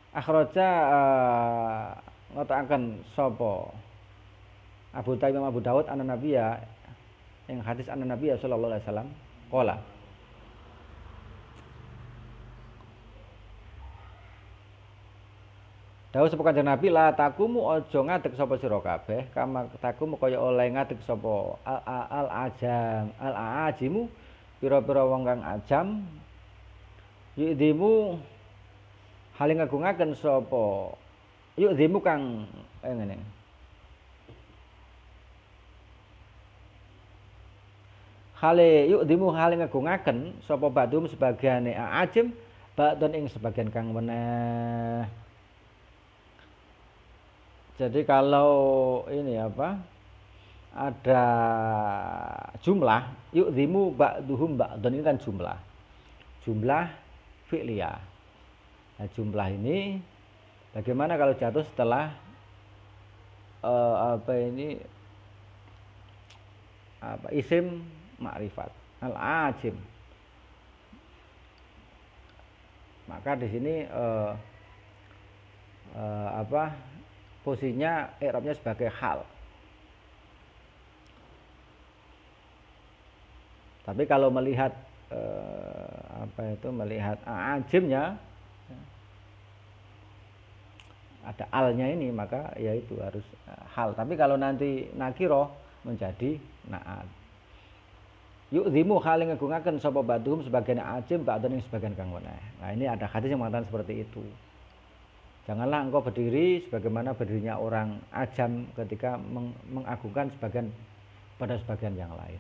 akhraja ngotokaken sapa Imam Abu Dawud an-Nabiyya yang hadis an-Nabiyya sallallahu alaihi wasallam qala dawuh sapa Kanjeng Nabi la takumu aja ngadeg sapa sira kabeh kama takumu kaya oleh ngadeg sapa al-ajimu pira-pira wong kang ajam yu'dimu hale ngagungaken sapa yu'dimu kang ngene hale ngagungaken sapa badum sebagiane ajim badon ing sebagian kang meneh. Jadi kalau ini ada jumlah yu'dhimu ba'duhum ba'dun, ini kan jumlah fi'liyah. Nah, jumlah ini bagaimana kalau jatuh setelah isim ma'rifat al-ajim. Maka di sini posisinya i'rabnya sebagai hal. Tapi kalau melihat melihat ajimnya ada alnya ini, maka ya itu harus hal. Tapi kalau nanti nakiro menjadi na'at. Yu'dhimu hal ngagungaken sapa badhum sebagian ajim ba'dun ing sebagian kang weneh. Nah, ini ada hadis yang mengatakan seperti itu. Janganlah engkau berdiri sebagaimana berdirinya orang ajam ketika mengagungkan sebagian pada sebagian yang lain.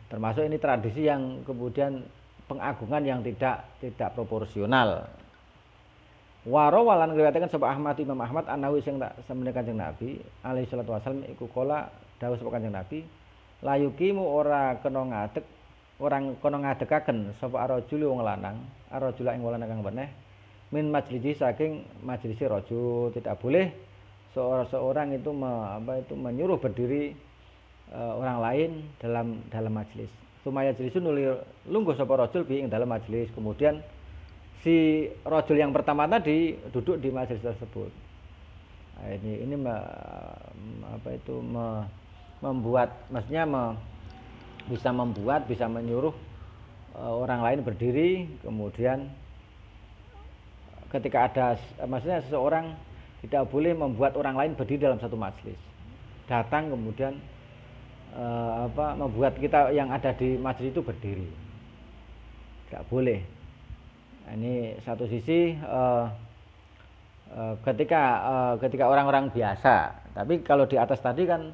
Termasuk ini tradisi yang kemudian pengagungan yang tidak proporsional. Warawalan riwayataken sapa Ahmad Imam Ahmad anawi sing tak semene Kanjeng Nabi alaihi salatu wasallam iku kala dawuh sapa Kanjeng Nabi la yuqimu ora kena ngadeg orang kena ngadegaken sapa arajul wong lanang arajul ing wong lanang kang weneh min majlisi saking majlisi rajul. Tidak boleh seorang itu menyuruh berdiri orang lain dalam majlis. Sumaya jlisu nuli lungguh sapa rajul bi ing dalam majlis. Kemudian si rajul yang pertama tadi duduk di majlis tersebut. Nah, ini membuat, maksudnya bisa menyuruh orang lain berdiri. Kemudian ketika ada, maksudnya seseorang tidak boleh membuat orang lain berdiri dalam satu majlis. Datang kemudian membuat kita yang ada di majlis itu berdiri. Tidak boleh. Nah, ini satu sisi ketika orang-orang biasa. Tapi kalau di atas tadi kan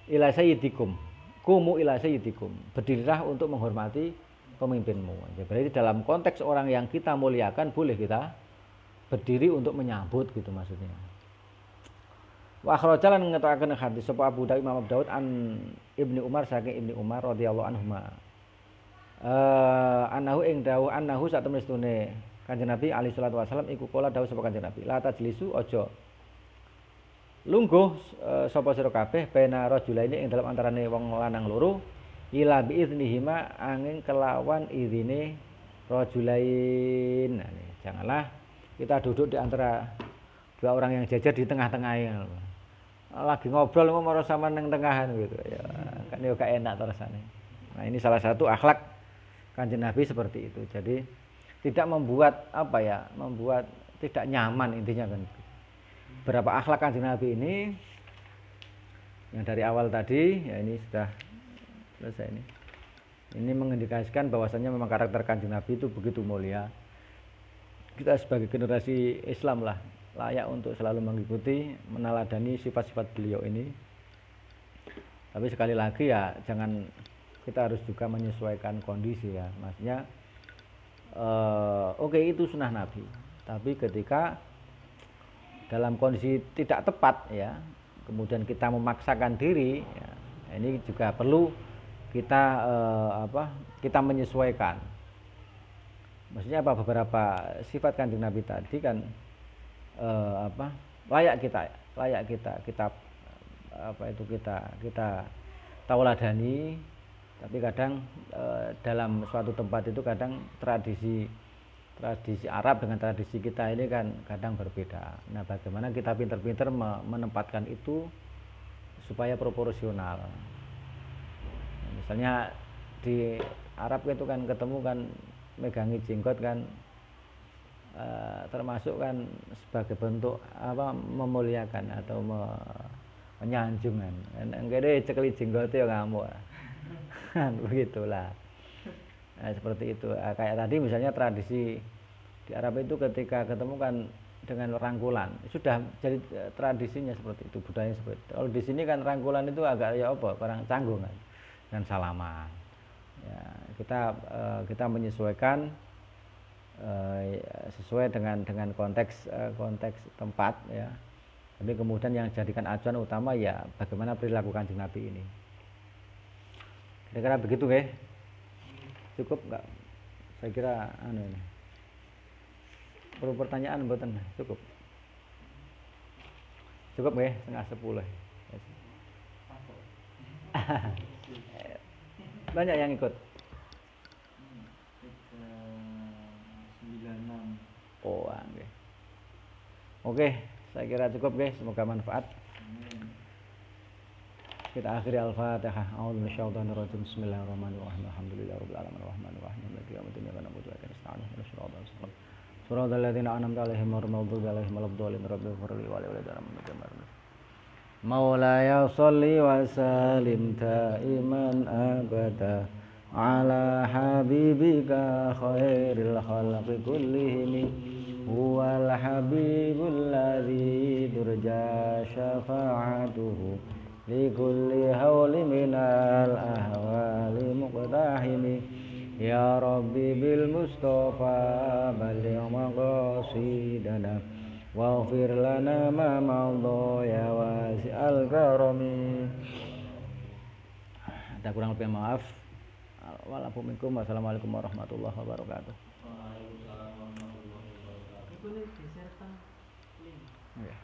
ila sayyidikum, kumu ila sayyidikum, berdirilah untuk menghormati pemimpinmu. Berarti dalam konteks orang yang kita muliakan boleh kita berdiri untuk menyambut gitu maksudnya. Wa akhrajalan ngetokaken hadis sapa Abu Dawud Imam Abu Dawud an Ibnu Umar saking Ibnu Umar radhiyallahu anhuma. Anahu ing dawuh anahu sak temestune Kanjeng Nabi alaihi salatu wasallam iku kala dawuh sapa Kanjeng Nabi la tajlisu aja lungguh sapa sira kabeh bena rajulaini ing dalam antarane wong lanang loro ila bi idznihima angin kelawan izine rajulain. Nah, janganlah kita duduk di antara dua orang yang jajar di tengah-tengahnya. Lagi ngobrol mau sama neng tengahan gitu ya. Kan yo gak enak rasane. Nah, ini salah satu akhlak Kanjeng Nabi seperti itu. Jadi tidak membuat membuat tidak nyaman intinya kan. Berapa akhlak Kanjeng Nabi ini yang dari awal tadi ya ini sudah selesai ini. Ini mengindikasikan bahwasannya memang karakter Kanjeng Nabi itu begitu mulia. Kita sebagai generasi Islam lah layak untuk selalu mengikuti, meneladani sifat-sifat beliau ini. Tapi sekali lagi ya jangan, kita harus juga menyesuaikan kondisi ya. Maksudnya oke, itu sunnah Nabi. Tapi ketika dalam kondisi tidak tepat ya, kemudian kita memaksakan diri ya, ini juga perlu kita kita menyesuaikan. Maksudnya apa, beberapa sifat Kanjeng Nabi tadi kan layak kita tauladani. Tapi kadang dalam suatu tempat itu kadang tradisi Arab dengan tradisi kita ini kan kadang berbeda. Nah, bagaimana kita pinter-pinter menempatkan itu supaya proporsional. Misalnya di Arab itu kan ketemu kan megangi jenggot kan termasuk kan sebagai bentuk memuliakan atau menyanjung kan. Enggak cekeli jenggot ya ngamuk. Kan begitulah. Nah, seperti itu. Kayak tadi misalnya tradisi di Arab itu ketika ketemu kan dengan rangkulan. Sudah jadi tradisinya seperti itu, budayanya seperti itu. Kalau di sini kan rangkulan itu agak ya kurang canggung kan. Dan salaman. Ya, kita menyesuaikan sesuai dengan konteks tempat ya. Tapi kemudian yang jadikan acuan utama ya bagaimana perilaku Kanjeng Nabi ini. Kira-kira begitu nggih? Cukup enggak? Saya kira ini. Perlu pertanyaan mboten? Cukup. Cukup nggih, 9:30. Banyak yang ikut. 96. Oh, nggih. Oke, saya kira cukup nggih, semoga manfaat. Kita akhiri Al-Fatihah. A'udzu minasyaitonir rajim. Bismillahirrahmanirrahim. Alhamdulillahirabbil alamin arrahmanir rahim maliki yaumiddin. Iyyaka na'budu wa iyyaka nasta'in. Ihdinas siratal mustaqim. Shiratal ladzina an'amta 'alaihim ghairil maghdubi 'alaihim waladdallin. Rabbil ighfirli wa li walidayya. Maulaya sholli wa sallim daiman abada ala habibika khairil khalqi kullihim huwal habibul ladzi turja syafa'atuhu li kulli hawli minal ahwali muqtahimi ya rabbi bil mustafa balligh maqasidana waghfir lana ma madha ya wasi'al karami. Ada kurang lebih maaf. Waalaikumsalam. Wassalamualaikum warahmatullahi wabarakatuh. Waalaikumsalam warahmatullahi wabarakatuh. Ya.